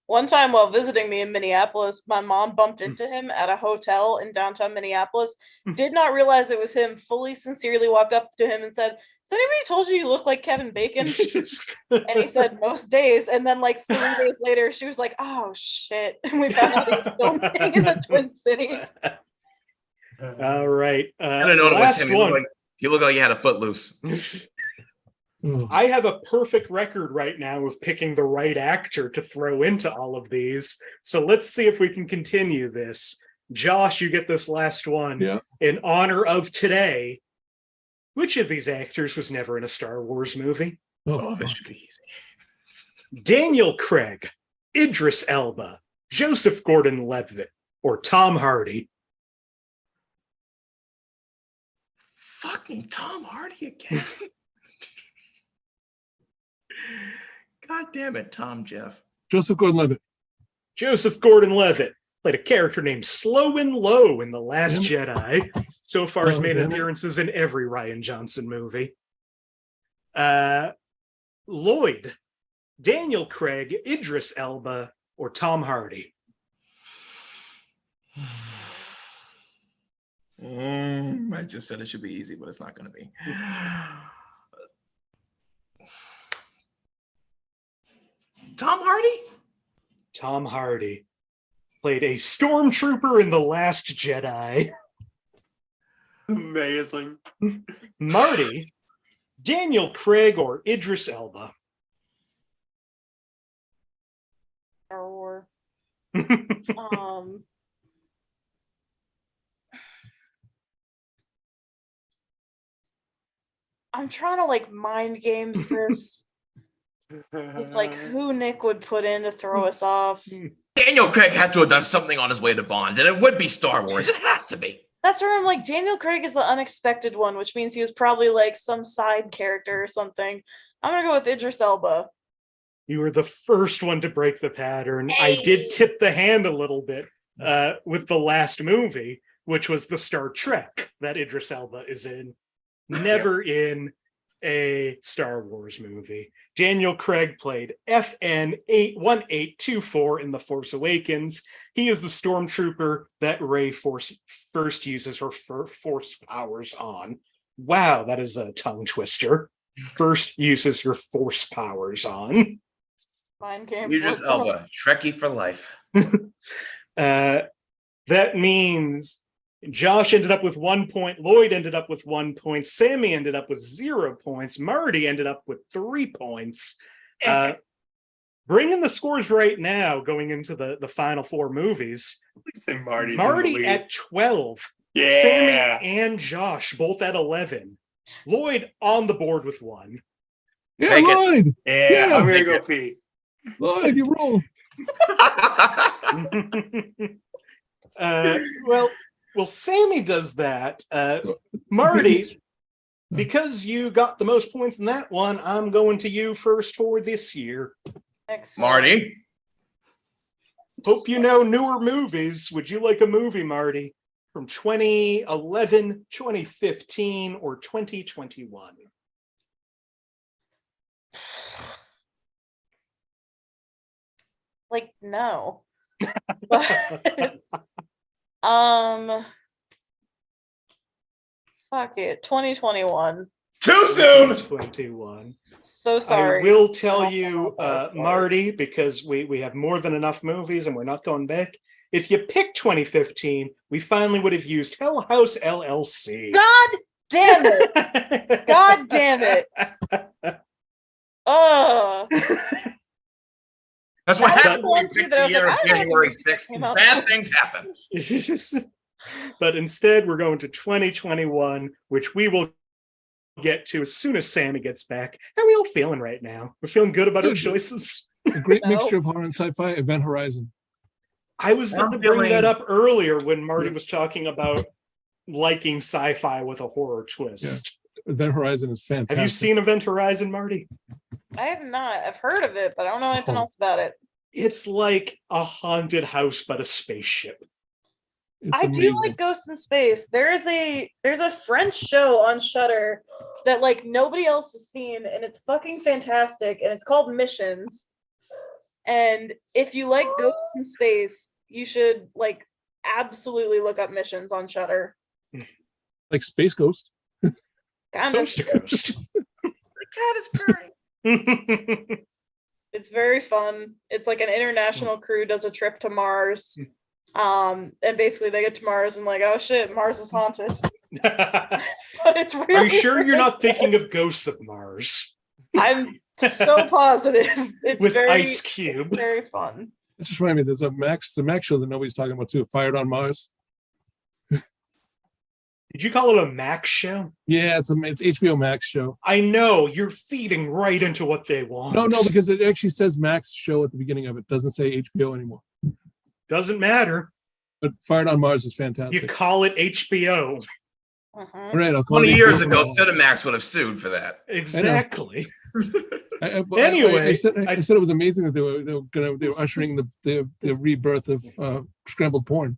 One time while visiting me in Minneapolis, my mom bumped into him at a hotel in downtown Minneapolis. Did not realize it was him. Fully sincerely walked up to him and said, "Has anybody told you look like Kevin Bacon?" And he said, "Most days." And then like 3 days later, she was like, "Oh shit." And we found out he was filming in the Twin Cities. All right. I don't know. Last one. He looked like he had a footloose. I have a perfect record right now of picking the right actor to throw into all of these. So let's see if we can continue this. Josh, you get this last one. Yeah. In honor of today, which of these actors was never in a Star Wars movie? Oh, this should be easy. Daniel Craig, Idris Elba, Joseph Gordon-Levitt, or Tom Hardy? Fucking Tom Hardy again. God damn it, Tom Jeff. Joseph Gordon-Levitt. Joseph Gordon-Levitt played a character named Slow and Low in The Last Jedi. So far has made appearances in every Rian Johnson movie. Lloyd, Daniel Craig, Idris Elba, or Tom Hardy? I just said it should be easy, but it's not going to be. Tom Hardy? Tom Hardy played a stormtrooper in The Last Jedi. Amazing. Marty, Daniel Craig or Idris Elba? Star Wars. I'm trying to like mind games this with like who Nick would put in to throw us off. Daniel Craig had to have done something on his way to Bond, and it would be Star Wars. It has to be. That's where I'm like, Daniel Craig is the unexpected one, which means he was probably like some side character or something. I'm gonna go with Idris Elba. You were the first one to break the pattern. Hey. I did tip the hand a little bit with the last movie, which was the Star Trek that Idris Elba is in. Never in a Star Wars movie. Daniel Craig played FN 81824 in The Force Awakens. He is the stormtrooper that Rey first uses her force powers on. Wow, that is a tongue twister. First uses her force powers on. Mind games. Idris Elba, Trekkie for life. That means Josh ended up with 1 point, Lloyd ended up with 1 point, Sammie ended up with 0 points, Marty ended up with 3 points. Bringing the scores right now, going into the final 4 movies. Say Marty at 12. Yeah. Sammie and Josh both at 11. Lloyd on the board with 1. Yeah, Take it. Lloyd. Yeah, I'm gonna Take go it. pee. Lloyd, you roll. Well, Sammie does that. Marty, because you got the most points in that one, I'm going to you first for this year. Excellent. Marty? Hope you know newer movies. Would you like a movie, Marty, from 2011, 2015, or 2021? Like, no. But, fuck it. 2021. Too soon! 2021. So sorry. I will tell you, Sorry. Marty, because we have more than enough movies and we're not going back. If you picked 2015, we finally would have used Hell House LLC. God damn it. God damn it. Oh. That's what That was happened the when one you too picked that I the was year like, of I don't know January if it 6th. came out. Bad things happen. But instead, we're going to 2021, which we will get to as soon as Sammie gets back. How are we all feeling right now? We're feeling good about our Good. choices. A great No. mixture of horror and sci-fi. Event Horizon. I was going to I'm bring feeling- that up earlier when Marty Yeah. was talking about liking sci-fi with a horror twist. Event Horizon is fantastic. Have you seen Event Horizon, Marty? I have not. I've heard of it, but I don't know anything Oh. else about it. It's like a haunted house, but a spaceship. It's I amazing. do like Ghosts in Space. There's a French show on Shudder that like nobody else has seen, and it's fucking fantastic. And it's called Missions. And if you like Ghosts in Space, you should like absolutely look up Missions on Shudder. Like Space Ghost. Kind of. Coast to coast. The cat is purring. It's very fun. It's like an international crew does a trip to Mars. And basically they get to Mars and like, oh shit, Mars is haunted. But it's really Are you sure you're not good. thinking of Ghosts of Mars I'm so positive. It's with very, Ice Cube? very fun. It just reminded me, there's the Max show that nobody's talking about too. Fired on Mars. Did you call it a Max show? Yeah, it's HBO Max show. I know, you're feeding right into what they want. No, because it actually says Max show at the beginning of it. It doesn't say HBO anymore. Doesn't matter. But Fired on Mars is fantastic. You call it HBO. Mhm. All right, I'll call 20 it years HBO. ago, Cinemax would have sued for that. Exactly. Anyway, I said I- it was amazing that they were ushering the rebirth of scrambled porn.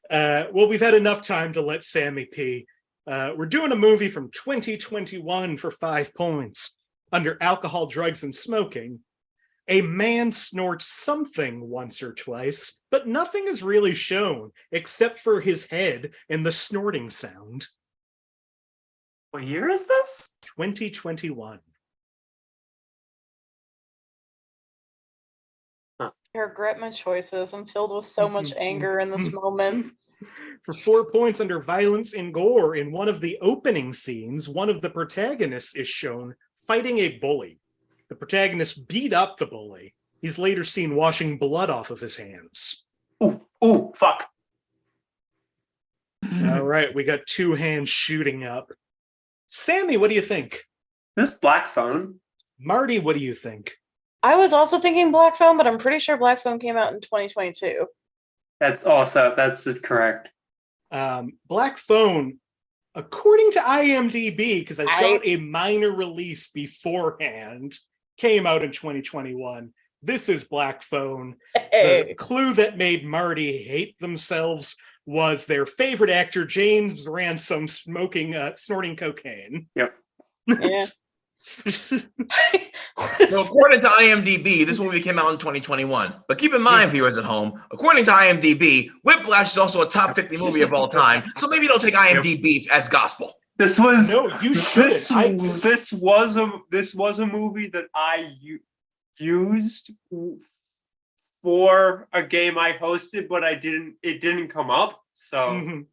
Well, we've had enough time to let Sammie pee. We're doing a movie from 2021 for 5 points under alcohol, drugs, and smoking. A man snorts something once or twice, but nothing is really shown except for his head and the snorting sound. What year is this? 2021. I regret my choices. I'm filled with so much anger in this moment. For 4 points under violence and gore, in one of the opening scenes, one of the protagonists is shown fighting a bully. The protagonist beat up the bully. He's later seen washing blood off of his hands. Ooh, fuck. All right, we got 2 hands shooting up. Sammie, what do you think? This Black Phone. Marty, what do you think? I was also thinking Black Phone, but I'm pretty sure Black Phone came out in 2022. That's correct. Black Phone, according to IMDb, because I got a minor release beforehand, came out in 2021. This is Black Phone. Hey. The clue that made Marty hate themselves was their favorite actor, James Ransom, snorting cocaine. Yep. Yeah. So according to IMDb, this movie came out in 2021. But keep in mind, viewers at home, according to IMDb, Whiplash is also a top 50 movie of all time. So maybe don't take IMDb as gospel. This was This was a movie that I used for a game I hosted, but it didn't come up. So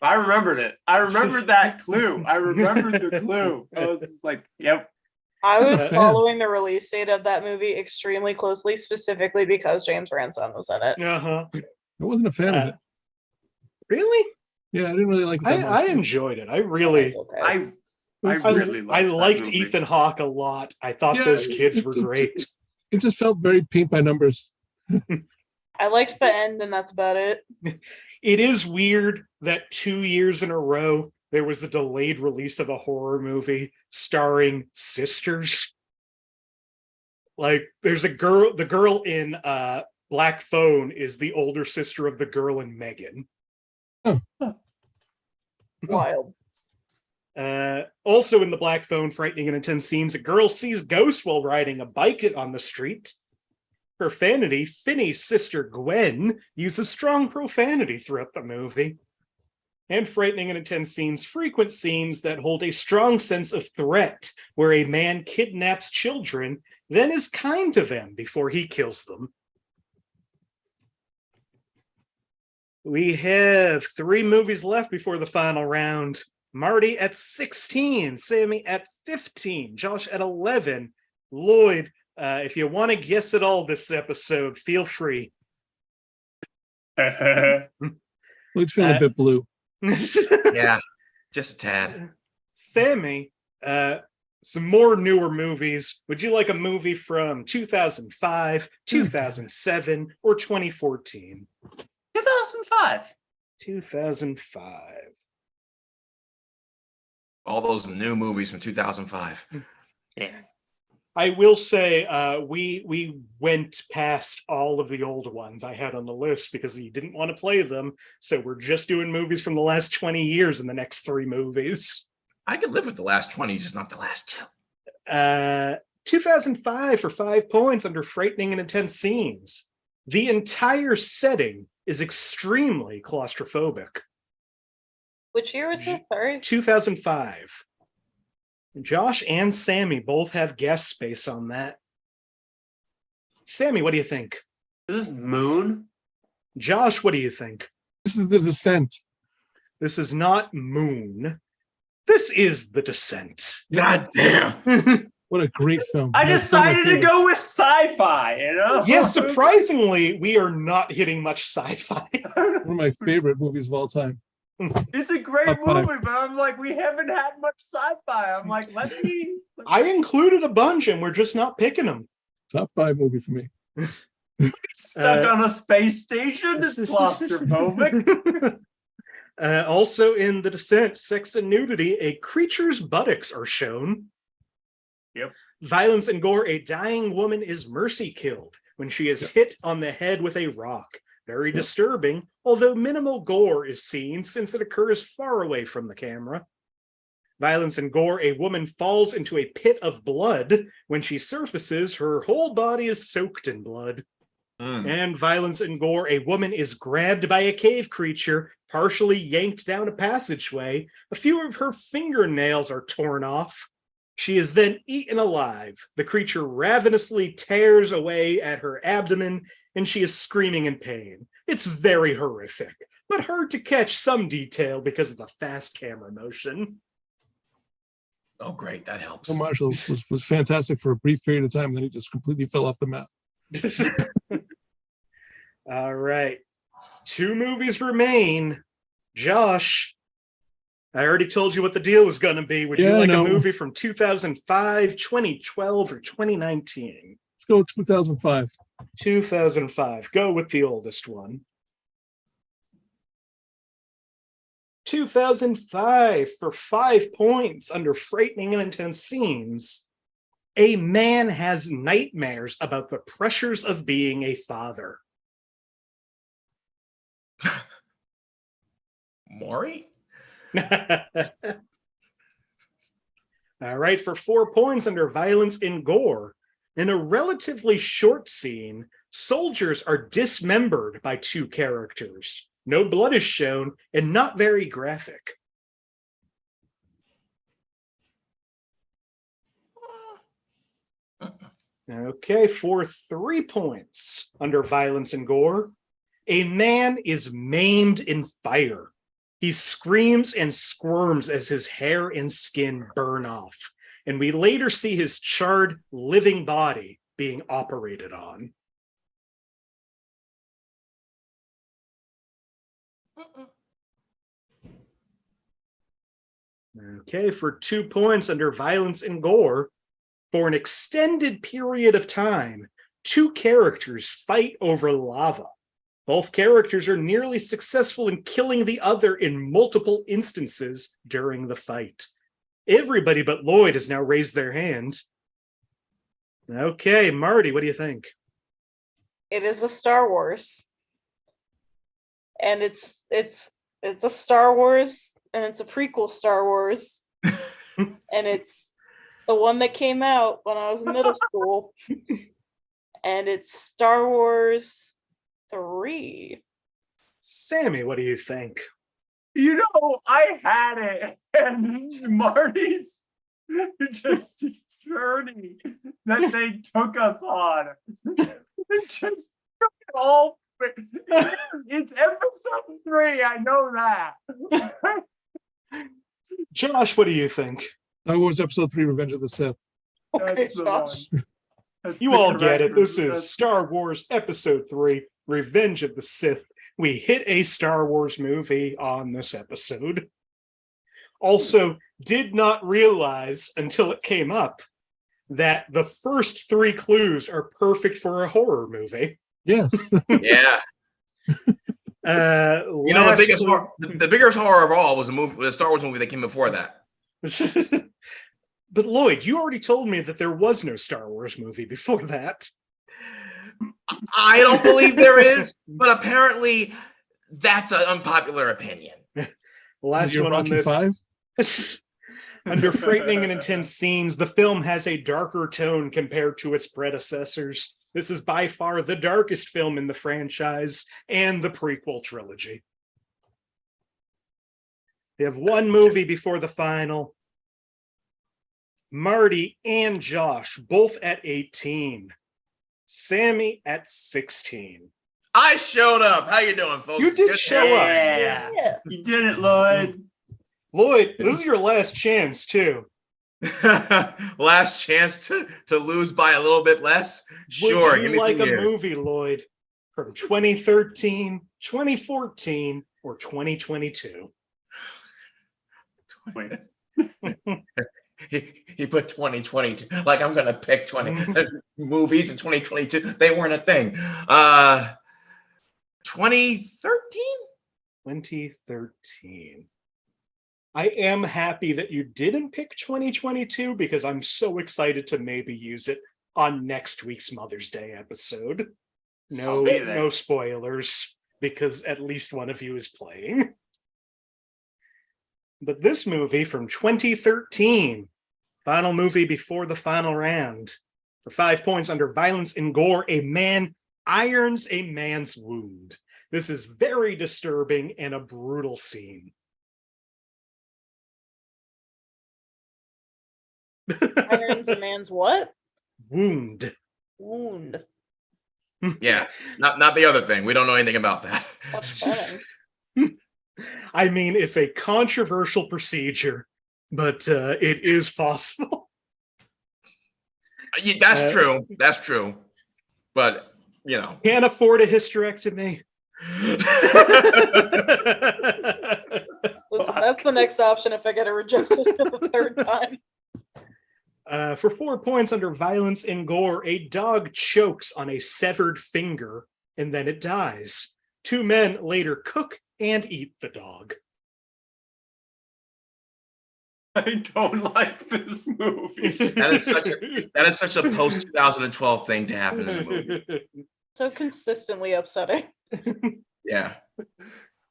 I remembered it. I remembered that clue. I remembered the clue. I was like, yep. I was following the release date of that movie extremely closely, specifically because James Ransom was in it. Uh-huh. I wasn't a fan of it. Really? Yeah, I didn't really like it that much. I enjoyed it. I really... Okay. I liked Ethan Hawke a lot. I thought those kids were great. It just felt very paint by numbers. I liked the end, and that's about it. It is weird that 2 years in a row there was a delayed release of a horror movie starring sisters. Like, there's a girl, the girl in Black Phone is the older sister of the girl in Megan. Oh. Wild. Also in the Black Phone frightening and intense scenes, a girl sees ghosts while riding a bike on the street. For profanity, Finney's sister Gwen uses strong profanity throughout the movie. And frightening and intense scenes, frequent scenes that hold a strong sense of threat, where a man kidnaps children, then is kind to them before he kills them. We have 3 movies left before the final round. Marty at 16, Sammie at 15, Josh at 11. Lloyd, if you want to guess at all this episode, feel free. Lloyd's feeling a bit blue. Yeah, just a tad. Sammie, some more newer movies. Would you like a movie from 2005, 2007, or 2014? 2005. 2005. All those new movies from 2005. Yeah. I will say we went past all of the old ones I had on the list because you didn't want to play them. So we're just doing movies from the last 20 years in the next 3 movies. I could live with the last 20, just not the last 2. 2005 for 5 points under frightening and intense scenes. The entire setting is extremely claustrophobic. Which year was this? Sorry. 2005. Josh and Sammie both have guess space on that. Sammie, what do you think? Is this Moon? Josh, what do you think? This is The Descent. This is not Moon. This is The Descent. God damn. What a great film. I That's decided some of my to go with sci-fi, you know? Yes, surprisingly, we are not hitting much sci-fi. One of my favorite movies of all time. It's a great Top 5. movie, but I'm like, we haven't had much sci-fi. I'm like, let me. I included a bunch and we're just not picking them. Top 5 movie for me. Stuck on a space station. It's claustrophobic. Also in The Descent, sex and nudity, a creature's buttocks are shown. Yep. Violence and gore, a dying woman is mercy killed when she is hit on the head with a rock. Very disturbing, although minimal gore is seen since it occurs far away from the camera. Violence and Gore, a woman falls into a pit of blood. When she surfaces, her whole body is soaked in blood. And Violence and Gore, a woman is grabbed by a cave creature, partially yanked down a passageway. A few of her fingernails are torn off. She is then eaten alive. The creature ravenously tears away at her abdomen, and she is screaming in pain. It's very horrific, but hard to catch some detail because of the fast camera motion. Oh, great. That helps. So Marshall was fantastic for a brief period of time, and then he just completely fell off the map. All right. 2 movies remain. Josh, I already told you what the deal was going to be. Would you like a movie from 2005, 2012, or 2019? Let's go with 2005. 2005. Go with the oldest one. 2005 for 5 points under frightening and intense scenes. A man has nightmares about the pressures of being a father. Maury? All right, for 4 points under Violence and Gore. In a relatively short scene, soldiers are dismembered by 2 characters. No blood is shown and not very graphic. Okay, for 3 points under Violence and Gore. A man is maimed in fire. He screams and squirms as his hair and skin burn off, and we later see his charred, living body being operated on. Okay, for 2 points under Violence and Gore. For an extended period of time, 2 characters fight over lava. Both characters are nearly successful in killing the other in multiple instances during the fight. Everybody but Lloyd has now raised their hand. Okay, Marty, what do you think? It is a Star Wars. And it's a Star Wars, and it's a prequel Star Wars. And it's the one that came out when I was in middle school. And it's Star Wars 3. Sammie, what do you think? You know, I had it, and Marty's just journey that they took us on. It just took it all. It's episode 3, I know that. Josh, what do you think? Star Wars Episode 3, Revenge of the Sith. Okay, Josh. You all get it. This is Star Wars Episode 3, Revenge of the Sith. We hit a Star Wars movie on this episode. Also, did not realize until it came up that the first 3 clues are perfect for a horror movie. Yes. Yeah. You know, the biggest horror of all was a Star Wars movie that came before that. But Lloyd, you already told me that there was no Star Wars movie before that. I don't believe there is, but apparently that's an unpopular opinion. Last one on this. 5? Under frightening and intense scenes, the film has a darker tone compared to its predecessors. This is by far the darkest film in the franchise and the prequel trilogy. They have 1 movie before the final. Marty and Josh both at 18. Sammie at 16. I showed up. How you doing, folks? You did show up. Yeah. You did it, Lloyd. Lloyd, this is your last chance, too. Last chance to lose by a little bit less? Sure. Would you like a movie, Lloyd, from 2013, 2014, or 2022? Wait. He put 2022. Like I'm gonna pick 20 movies in 2022. They weren't a thing. 2013? 2013. I am happy that you didn't pick 2022 because I'm so excited to maybe use it on next week's Mother's Day episode. No spoilers, because at least one of you is playing. But this movie from 2013, final movie before the final round. For 5 points under violence and gore, a man irons a man's wound. This is very disturbing and a brutal scene. Irons a man's what? Wound. Wound. Yeah, not the other thing. We don't know anything about that. What's funny? I mean, it's a controversial procedure, but it is possible. Yeah, that's true. That's true. But, you know. Can't afford a hysterectomy. Listen, that's the next option if I get it rejected for the third time. For 4 points under violence and gore, a dog chokes on a severed finger and then it dies. 2 men later cook and eat the dog. I don't like this movie. That is such a post 2012 thing to happen in the movie. So consistently upsetting. Yeah.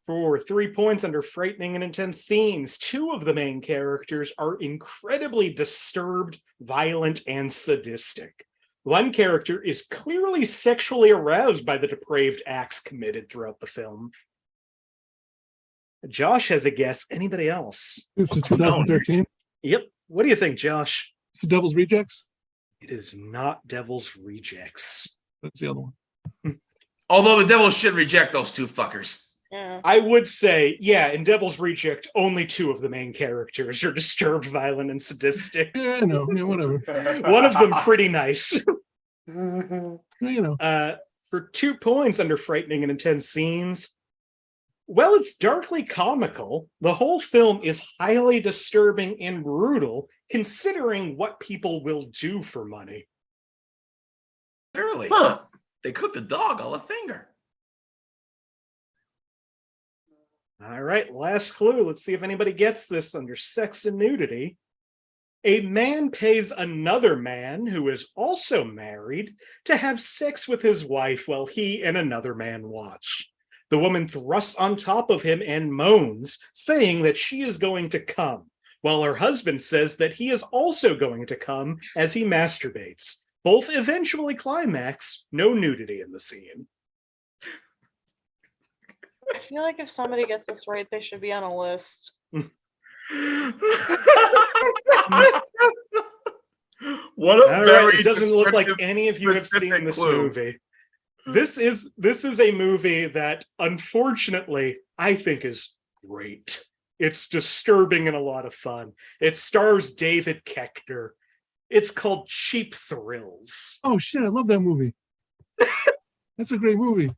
For 3 points under frightening and intense scenes, 2 of the main characters are incredibly disturbed, violent, and sadistic. One character is clearly sexually aroused by the depraved acts committed throughout the film. Josh has a guess. Anybody else? This is 2013. Yep. What do you think, Josh? It's the Devil's Rejects. It is not Devil's Rejects. That's the other one. Although the devil should reject those 2 fuckers. Yeah. I would say, yeah, in Devil's Reject, only 2 of the main characters are disturbed, violent, and sadistic. Yeah, I know. Yeah, whatever. One of them pretty nice. You know. For 2 points under frightening and intense scenes, well, it's darkly comical. The whole film is highly disturbing and brutal, considering what people will do for money. Literally. Huh. They cooked the dog on a finger. All right, last clue. Let's see if anybody gets this under sex and nudity. A man pays another man who is also married to have sex with his wife while he and another man watch. The woman thrusts on top of him and moans, saying that she is going to come, while her husband says that he is also going to come as he masturbates. Both eventually climax, no nudity in the scene. I feel like if somebody gets this right, they should be on a list. What a All very right, it doesn't look like descriptive, any of you have seen specific this clue. movie. This is a movie that, unfortunately, I think is great. It's disturbing and a lot of fun. It stars David Koechner. It's called Cheap Thrills. Oh shit! I love that movie. That's a great movie.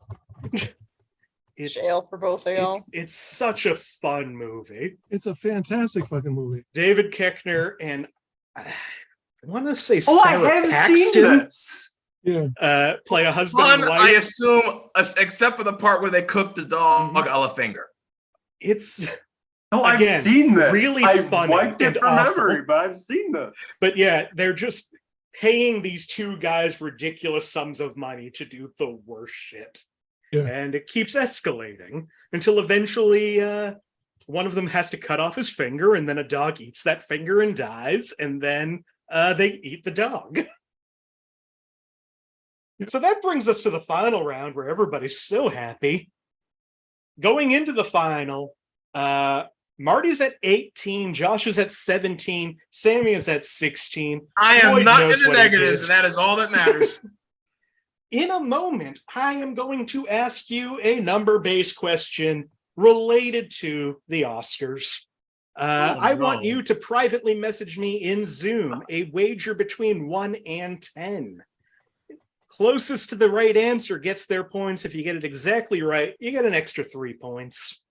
It's, Jail for both of y'all. it's such a fun movie. It's a fantastic fucking movie. David Koechner and I want to say Oh, I Sarah have seen Paxton this. Yeah. play a husband Fun, and wife. I assume, except for the part where they cooked the dog on a finger. It's No, Again, I've seen this. really I've funny wiped it and from awful. memory, but I've seen this. But yeah, they're just paying these 2 guys ridiculous sums of money to do the worst shit. Yeah. And it keeps escalating until eventually one of them has to cut off his finger, and then a dog eats that finger and dies, and then they eat the dog. So that brings us to the final round where everybody's so happy. Going into the final, Marty's at 18, Josh is at 17, Sammie is at 16. I am Lloyd not in knows the what he negatives, did. and that is all that matters. In a moment, I am going to ask you a number-based question related to the Oscars. I want you to privately message me in Zoom a wager between 1 and 10. Closest to the right answer gets their points. If you get it exactly right, you get an extra 3 points.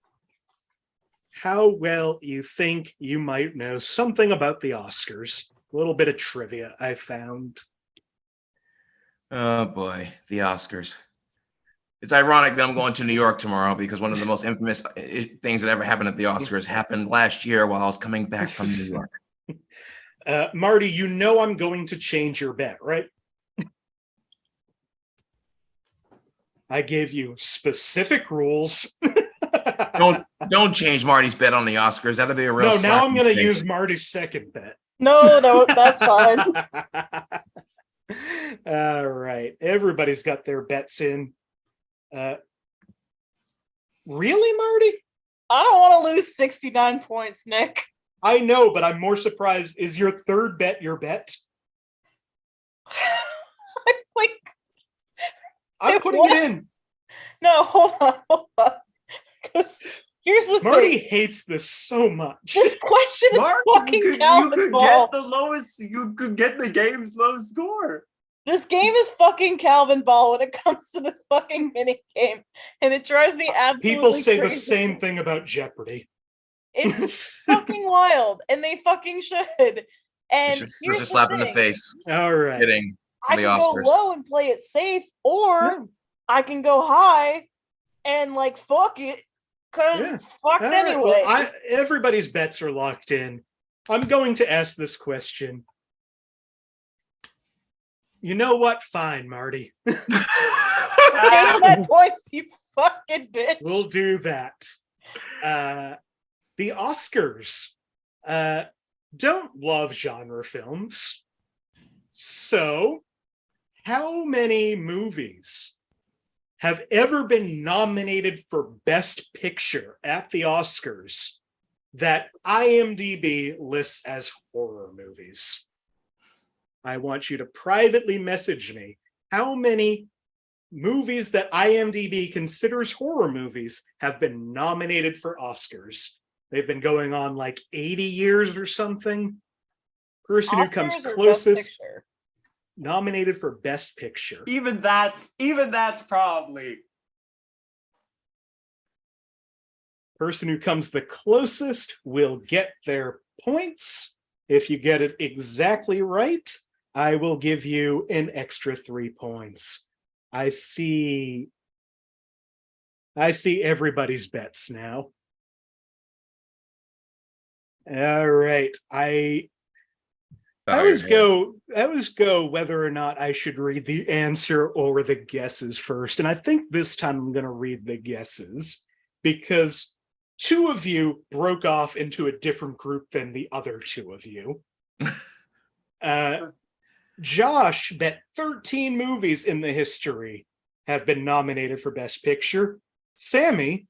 How well you think you might know something about the Oscars? A little bit of trivia I found. Oh boy, the Oscars. It's ironic that I'm going to New York tomorrow because one of the most infamous things that ever happened at the Oscars happened last year while I was coming back from New York. Marty, you know I'm going to change your bet, right? I gave you specific rules. Don't Don't change Marty's bet on the Oscars. That'll be a real. No, slap now I'm in going the to face. use Marty's second bet. No, that's fine. All right. Everybody's got their bets in. Really, Marty? I don't want to lose 69 points, Nick. I know, but I'm more surprised. Is your third bet your bet? Like, I'm putting it in. no, hold on. Because here's the Marty thing. hates this so much. This question is Mark, fucking you Calvin could Ball. get the lowest. You could get the game's low score. This game is fucking Calvin Ball when it comes to this fucking mini game, and it drives me absolutely People say crazy. the same thing about Jeopardy. It's fucking wild, and they fucking should. And It's here's just a the slap in the thing. face. All right. Kidding. I the can go Oscars. low and play it safe, or Yeah. I can go high and like fuck it, cause Yeah. it's fucked All right, anyway. well, everybody's bets are locked in. I'm going to ask this question. You know what? Fine, Marty. Pay my points, you fucking bitch. We'll do that. The Oscars don't love genre films. So, how many movies have ever been nominated for Best Picture at the Oscars that IMDb lists as horror movies? I want you to privately message me how many movies that IMDb considers horror movies have been nominated for Oscars. They've been going on like 80 years or something. Person who comes Oscars or Best closest Picture? nominated for Best Picture. Even that's probably. Person who comes the closest will get their points. If you get it exactly right, I will give you an extra 3 points. I see everybody's bets now. All right. I always go whether or not I should read the answer or the guesses first. And I think this time I'm going to read the guesses because two of you broke off into a different group than the other two of you. Josh bet 13 movies in the history have been nominated for Best Picture. Sammie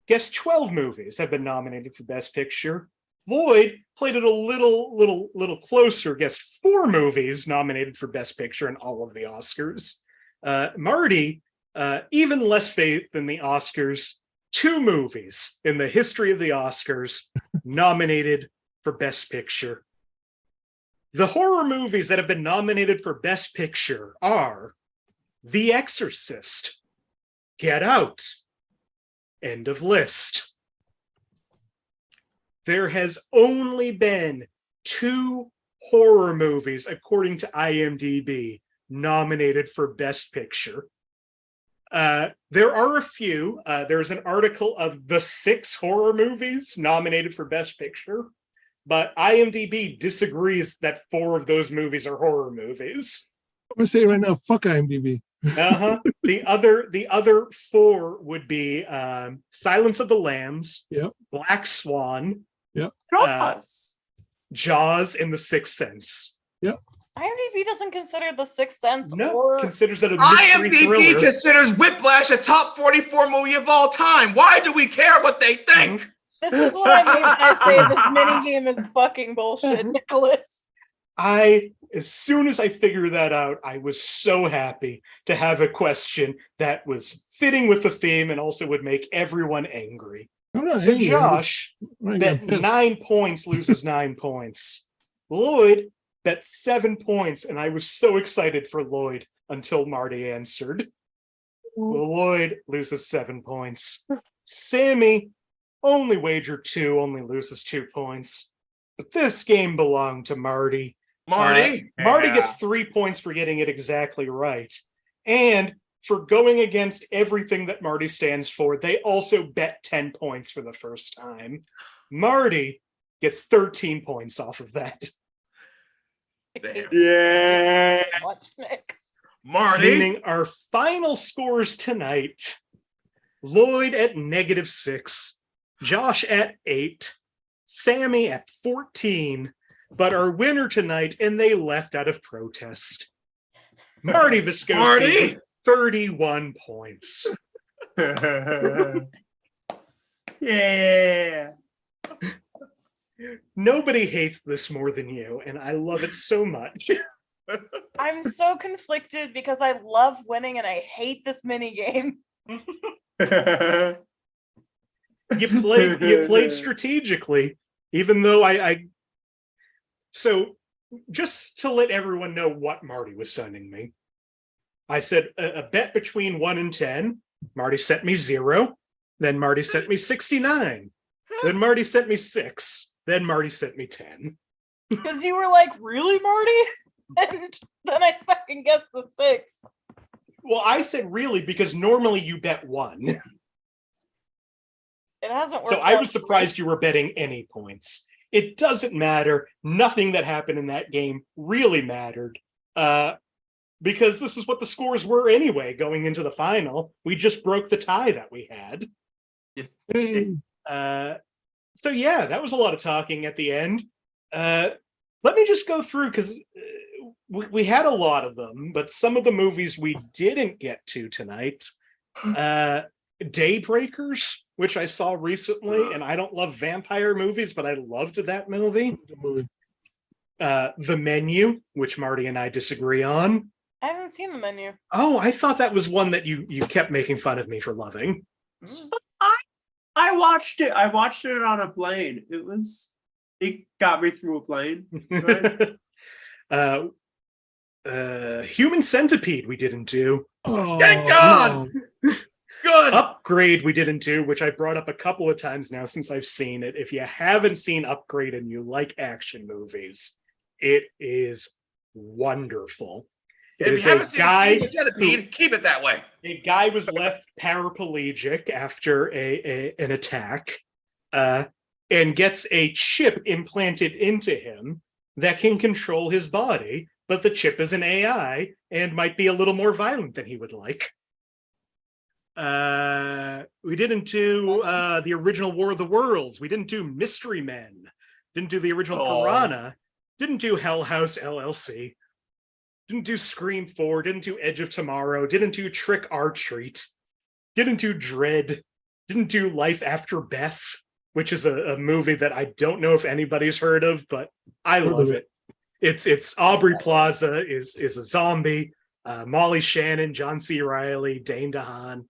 guessed 12 movies have been nominated for Best Picture. Lloyd played it a little closer, guessed 4 movies nominated for Best Picture in all of the Oscars. Marty, even less faith than the Oscars, 2 movies in the history of the Oscars nominated for Best Picture. The horror movies that have been nominated for Best Picture are The Exorcist, Get Out, end of list. There has only been 2 horror movies, according to IMDb, nominated for Best Picture. There are a few. There's an article of the 6 horror movies nominated for Best Picture, but IMDb disagrees that 4 of those movies are horror movies. I'm gonna say right now, fuck IMDb. The other 4 would be Silence of the Lambs, Yep. Black Swan, Jaws, and The Sixth Sense. Yep. IMDb doesn't consider The Sixth Sense No, or considers it a mystery IMDb thriller. considers Whiplash a top 44 movie of all time. Why do we care what they think? This is what I mean when I say this minigame is fucking bullshit, Nicholas. As soon as I figured that out, I was so happy to have a question that was fitting with the theme and also would make everyone angry. I'm not So angry, Josh I'm bet pissed. 9 points, loses 9 points. Lloyd bet 7 points, and I was so excited for Lloyd until Marty answered. Well, Lloyd loses 7 points. Sammie only wagered 2, only loses 2 points. But this game belonged to Marty. Marty? Marty Yeah. gets 3 points for getting it exactly right. And for going against everything that Marty stands for, they also bet 10 points for the first time. Marty gets 13 points off of that. Damn. Yeah. Watch Nick. Marty? Meaning our final scores tonight, Lloyd at -6, Josh at 8, Sammie at 14, but our winner tonight, and they left out of protest, Marty Viscosi, Marty! with 31 points. Yeah. Nobody hates this more than you, and I love it so much. I'm so conflicted because I love winning and I hate this mini game. You played strategically, even though so just to let everyone know what Marty was sending me, I said a bet between 1 and 10. Marty sent me 0. Then Marty sent me 69. Then Marty sent me 6. Then Marty sent me 10. Because you were like, really, Marty? And then I second guessed the 6. Well, I said really because normally you bet 1. It hasn't worked. So I was surprised you were betting any points. It doesn't matter. Nothing that happened in that game really mattered. Because this is what the scores were anyway going into the final. We just broke the tie that we had. So yeah, that was a lot of talking at the end. Let me just go through, because we had a lot of them, but some of the movies we didn't get to tonight. Daybreakers, which I saw recently, and I don't love vampire movies, but I loved that movie. The Menu, which Marty and I disagree on. I haven't seen The Menu. Oh, I thought that was one that you kept making fun of me for loving. I watched it. I watched it on a plane. It got me through a plane. Right? Human Centipede we didn't do. Oh, Thank God! no. Good! Upgrade we didn't do, which I brought up a couple of times now since I've seen it. If you haven't seen Upgrade and you like action movies, it is wonderful. It If is you haven't a seen guy Human Centipede, keep it that way. A guy was left paraplegic after an attack, and gets a chip implanted into him that can control his body, but the chip is an AI and might be a little more violent than he would like. We didn't do the original War of the Worlds. We didn't do Mystery Men. Didn't do the original Piranha. Didn't do Hell House LLC. Didn't do Scream 4, didn't do Edge of Tomorrow, didn't do Trick or Treat, didn't do Dread, didn't do Life After Beth, which is a movie that I don't know if anybody's heard of, but I love it. It's Aubrey Plaza is a zombie, Molly Shannon, John C. Reilly, Dane DeHaan.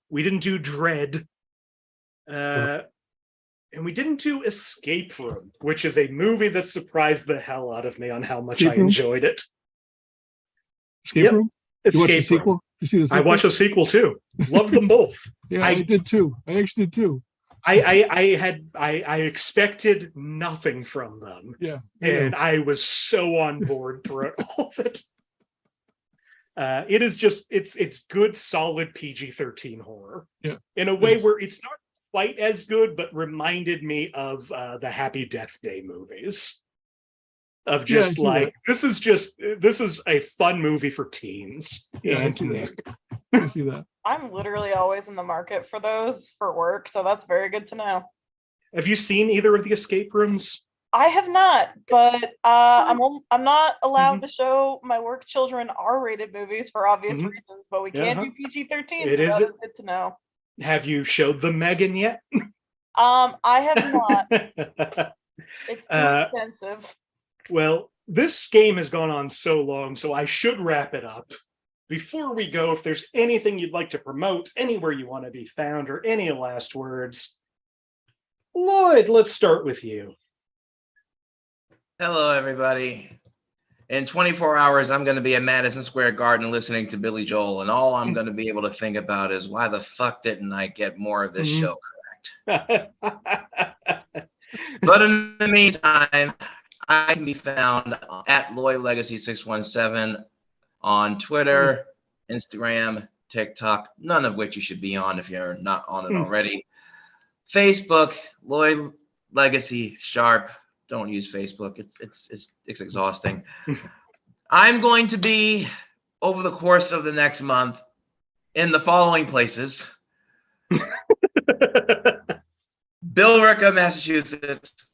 We didn't do Dread. And we didn't do Escape Room, which is a movie that surprised the hell out of me on how much I enjoyed it. Escape Room? Escape You watched the Room. sequel? You see the sequel? I watched the sequel too. Loved them both. Yeah, I did too. I actually did too. I expected nothing from them. Yeah. And I was so on board throughout all of it. It is just it's good, solid PG-13 horror. Yeah. In a way where it's not quite as good, but reminded me of the Happy Death Day movies. Of just this is a fun movie for teens. Yeah, I see that. I see that. I'm literally always in the market for those for work, so that's very good to know. Have you seen either of the Escape Rooms? I have not, but I'm not allowed to show my work children R-rated movies for obvious reasons, but we can do PG-13. It is good to know. Have you showed them Megan yet? I have not. It's too expensive. Well, this game has gone on so long, so I should wrap it up. Before we go, if there's anything you'd like to promote, anywhere you want to be found, or any last words, Lloyd, let's start with you. Hello, everybody. In 24 hours, I'm going to be at Madison Square Garden listening to Billy Joel, and all I'm going to be able to think about is why the fuck didn't I get more of this show correct? But in the meantime, I can be found at Lloyd Legacy 617 on Twitter, Instagram, TikTok, none of which you should be on if you're not on it already. Facebook, Lloyd Legacy Sharp. Don't use Facebook. It's exhausting. I'm going to be over the course of the next month in the following places. Billerica, Massachusetts,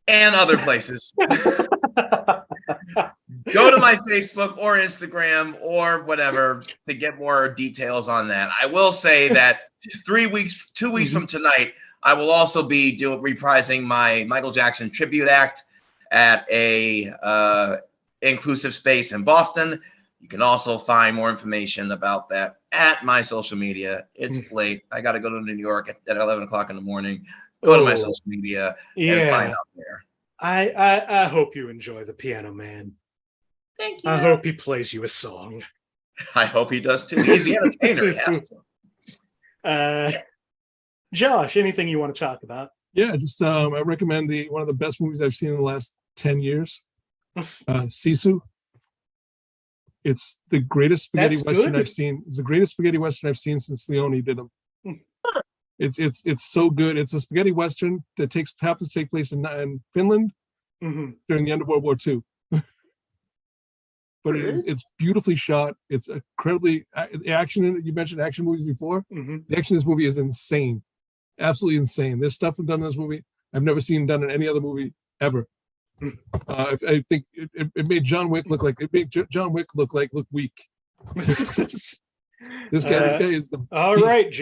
and other places. Go to my Facebook or Instagram or whatever to get more details on that. I will say that 2 weeks from tonight, I will also be reprising my Michael Jackson tribute act at a inclusive space in Boston. You can also find more information about that at my social media. It's late. I got to go to New York at 11 o'clock in the morning. Go to my social media and find out there. I hope you enjoy the Piano Man. Thank you. I hope he plays you a song. I hope he does too. He's the entertainer. He has to. Josh, anything you want to talk about? Yeah, just I recommend one of the best movies I've seen in the last 10 years. Sisu. It's the greatest spaghetti western I've seen. It's the greatest spaghetti western I've seen since Leone did them. It's so good. It's a spaghetti western that happens to take place in Finland during the end of World War II. But it's beautifully shot. It's incredibly action. You mentioned action movies before. The action in this movie is insane, absolutely insane. There's stuff done in this movie I've never seen done in any other movie ever. I think it made John Wick look weak. This guy is the all right.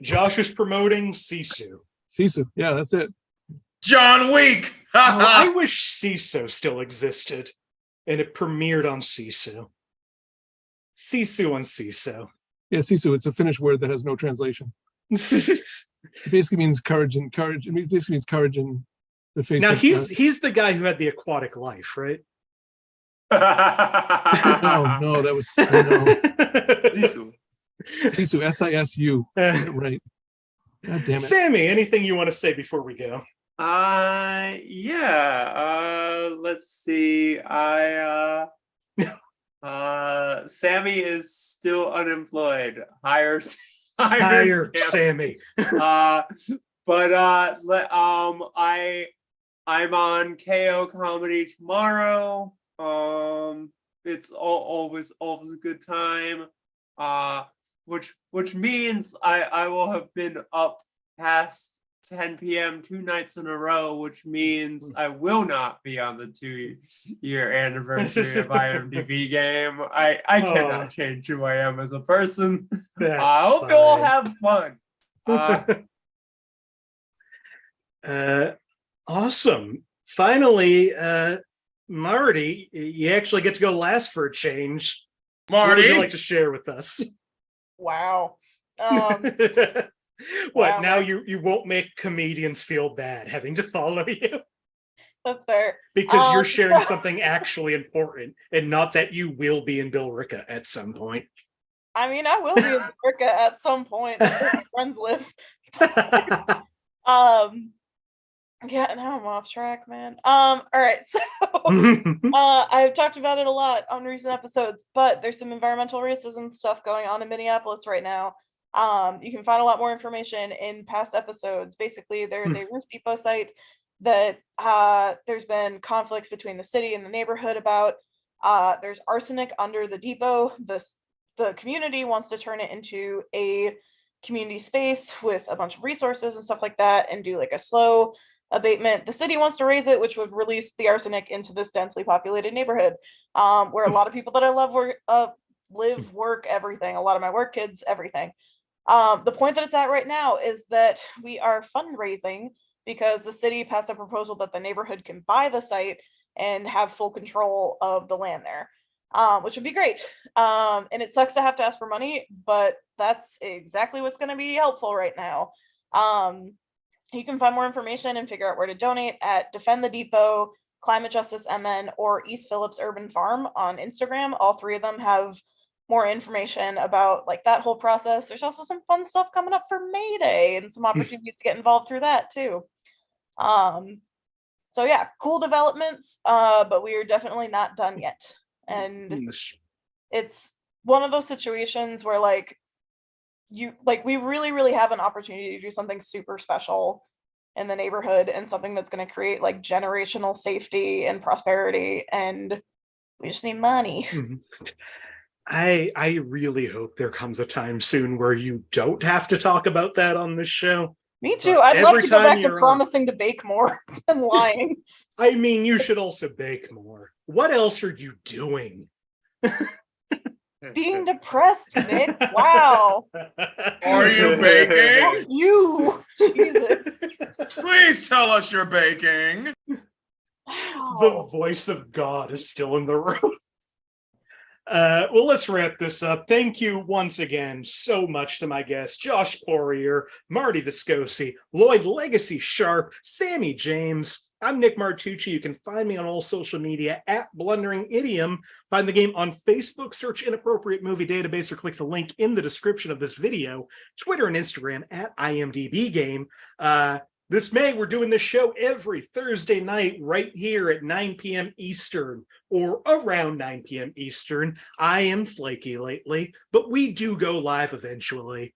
Josh is promoting Sisu. Sisu, yeah, that's it. John Wick. I wish Sisu still existed, and it premiered on Sisu. Sisu on Sisu. Yeah, Sisu. It's a Finnish word that has no translation. It basically means courage. It basically means courage in the face. Now he's the guy who had the aquatic life, right? No, that was Sisu. Sisu, Sisu. Right. God damn it. Sammie, anything you want to say before we go? Let's see. Sammie is still unemployed. Hire Sammie. I'm on KO Comedy tomorrow. It's always a good time. Which means I will have been up past 10 p.m. 2 nights in a row, which means I will not be on the 2-year anniversary of IMDb game. I cannot change who I am as a person. I hope you all have fun. Awesome. Finally, Marty, you actually get to go last for a change. Marty, what would you like to share with us? Wow. What, now you won't make comedians feel bad having to follow you? That's fair. Because you're sharing something actually important, and not that you will be in Billerica at some point. I mean, I will be in Billerica at some point. That's where my friends live. Yeah, now I'm off track, man. All right, so I've talked about it a lot on recent episodes, but there's some environmental racism stuff going on in Minneapolis right now. You can find a lot more information in past episodes. Basically, there's a roof depot site that there's been conflicts between the city and the neighborhood about. There's arsenic under the depot. The community wants to turn it into a community space with a bunch of resources and stuff like that, and do like a slow abatement. The city wants to raise it, which would release the arsenic into this densely populated neighborhood, where a lot of people that I love live, work, everything. A lot of my work kids, everything. The point that it's at right now is that we are fundraising because the city passed a proposal that the neighborhood can buy the site and have full control of the land there, which would be great. And it sucks to have to ask for money, but that's exactly what's going to be helpful right now. You can find more information and figure out where to donate at Defend the Depot, Climate Justice MN, or East Phillips Urban Farm on Instagram. All three of them have more information about like that whole process. There's also some fun stuff coming up for May Day and some opportunities to get involved through that too. So yeah, cool developments, but we are definitely not done yet. And it's one of those situations where we really, really have an opportunity to do something super special in the neighborhood and something that's going to create like generational safety and prosperity, and we just need money. I really hope there comes a time soon where you don't have to talk about that on this show. Me too. I'd love every to go time back to you're on- promising to bake more than lying. I mean, you should also bake more. What else are you doing? Being depressed, Nick. Wow. Are you baking? Not you. Jesus. Please tell us you're baking. Wow. The voice of God is still in the room. Well, let's wrap this up. Thank you once again so much to my guests, Josh Poirier, Marty Viscosi, Lloyd Legacy Sharp, Sammie James. I'm Nick Martucci. You can find me on all social media at Blundering Idiom. Find the game on Facebook, search Inappropriate Movie Database, or click the link in the description of this video. Twitter and Instagram at IMDb Game. This May, we're doing this show every Thursday night right here at 9 p.m. Eastern, or around 9 p.m. Eastern. I am flaky lately, but we do go live eventually.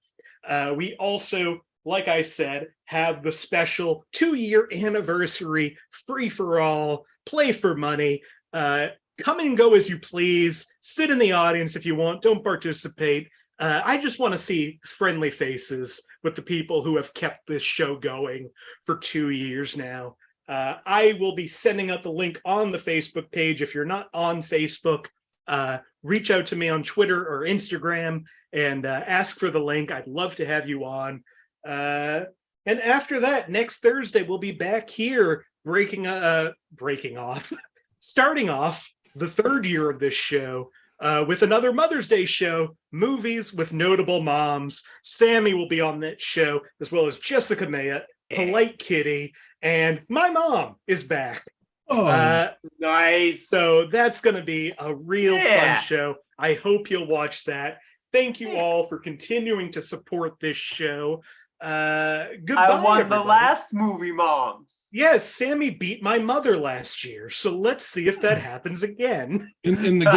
We also, like I said, have the special 2-year anniversary free-for-all, play for money. Come and go as you please. Sit in the audience if you want. Don't participate. I just want to see friendly faces with the people who have kept this show going for 2 years now. I will be sending out the link on the Facebook page. If you're not on Facebook, reach out to me on Twitter or Instagram and ask for the link. I'd love to have you on. And after that, next Thursday, we'll be back here starting off the 3rd year of this show. With another Mother's Day show, Movies with Notable Moms. Sammie will be on that show, as well as Jessica Mayett, Polite Kitty, and my mom is back. Oh, Nice. So that's going to be a real fun show. I hope you'll watch that. Thank you all for continuing to support this show. Goodbye, I won everybody. the last movie moms. Yes, Sammie beat my mother last year, so let's see if that happens again. in the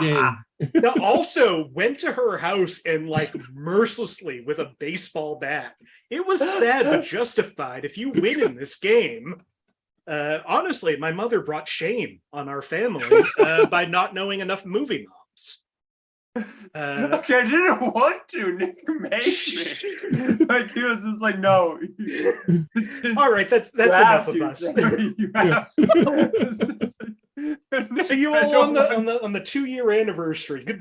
game. Now, also went to her house and mercilessly with a baseball bat. It was sad but justified. If you win in this game, honestly, my mother brought shame on our family by not knowing enough movie moms. Okay, I didn't want to. Nick made me. Like he was just like, no. All right, that's enough of us. You have See you all on the 2-year anniversary. Goodbye.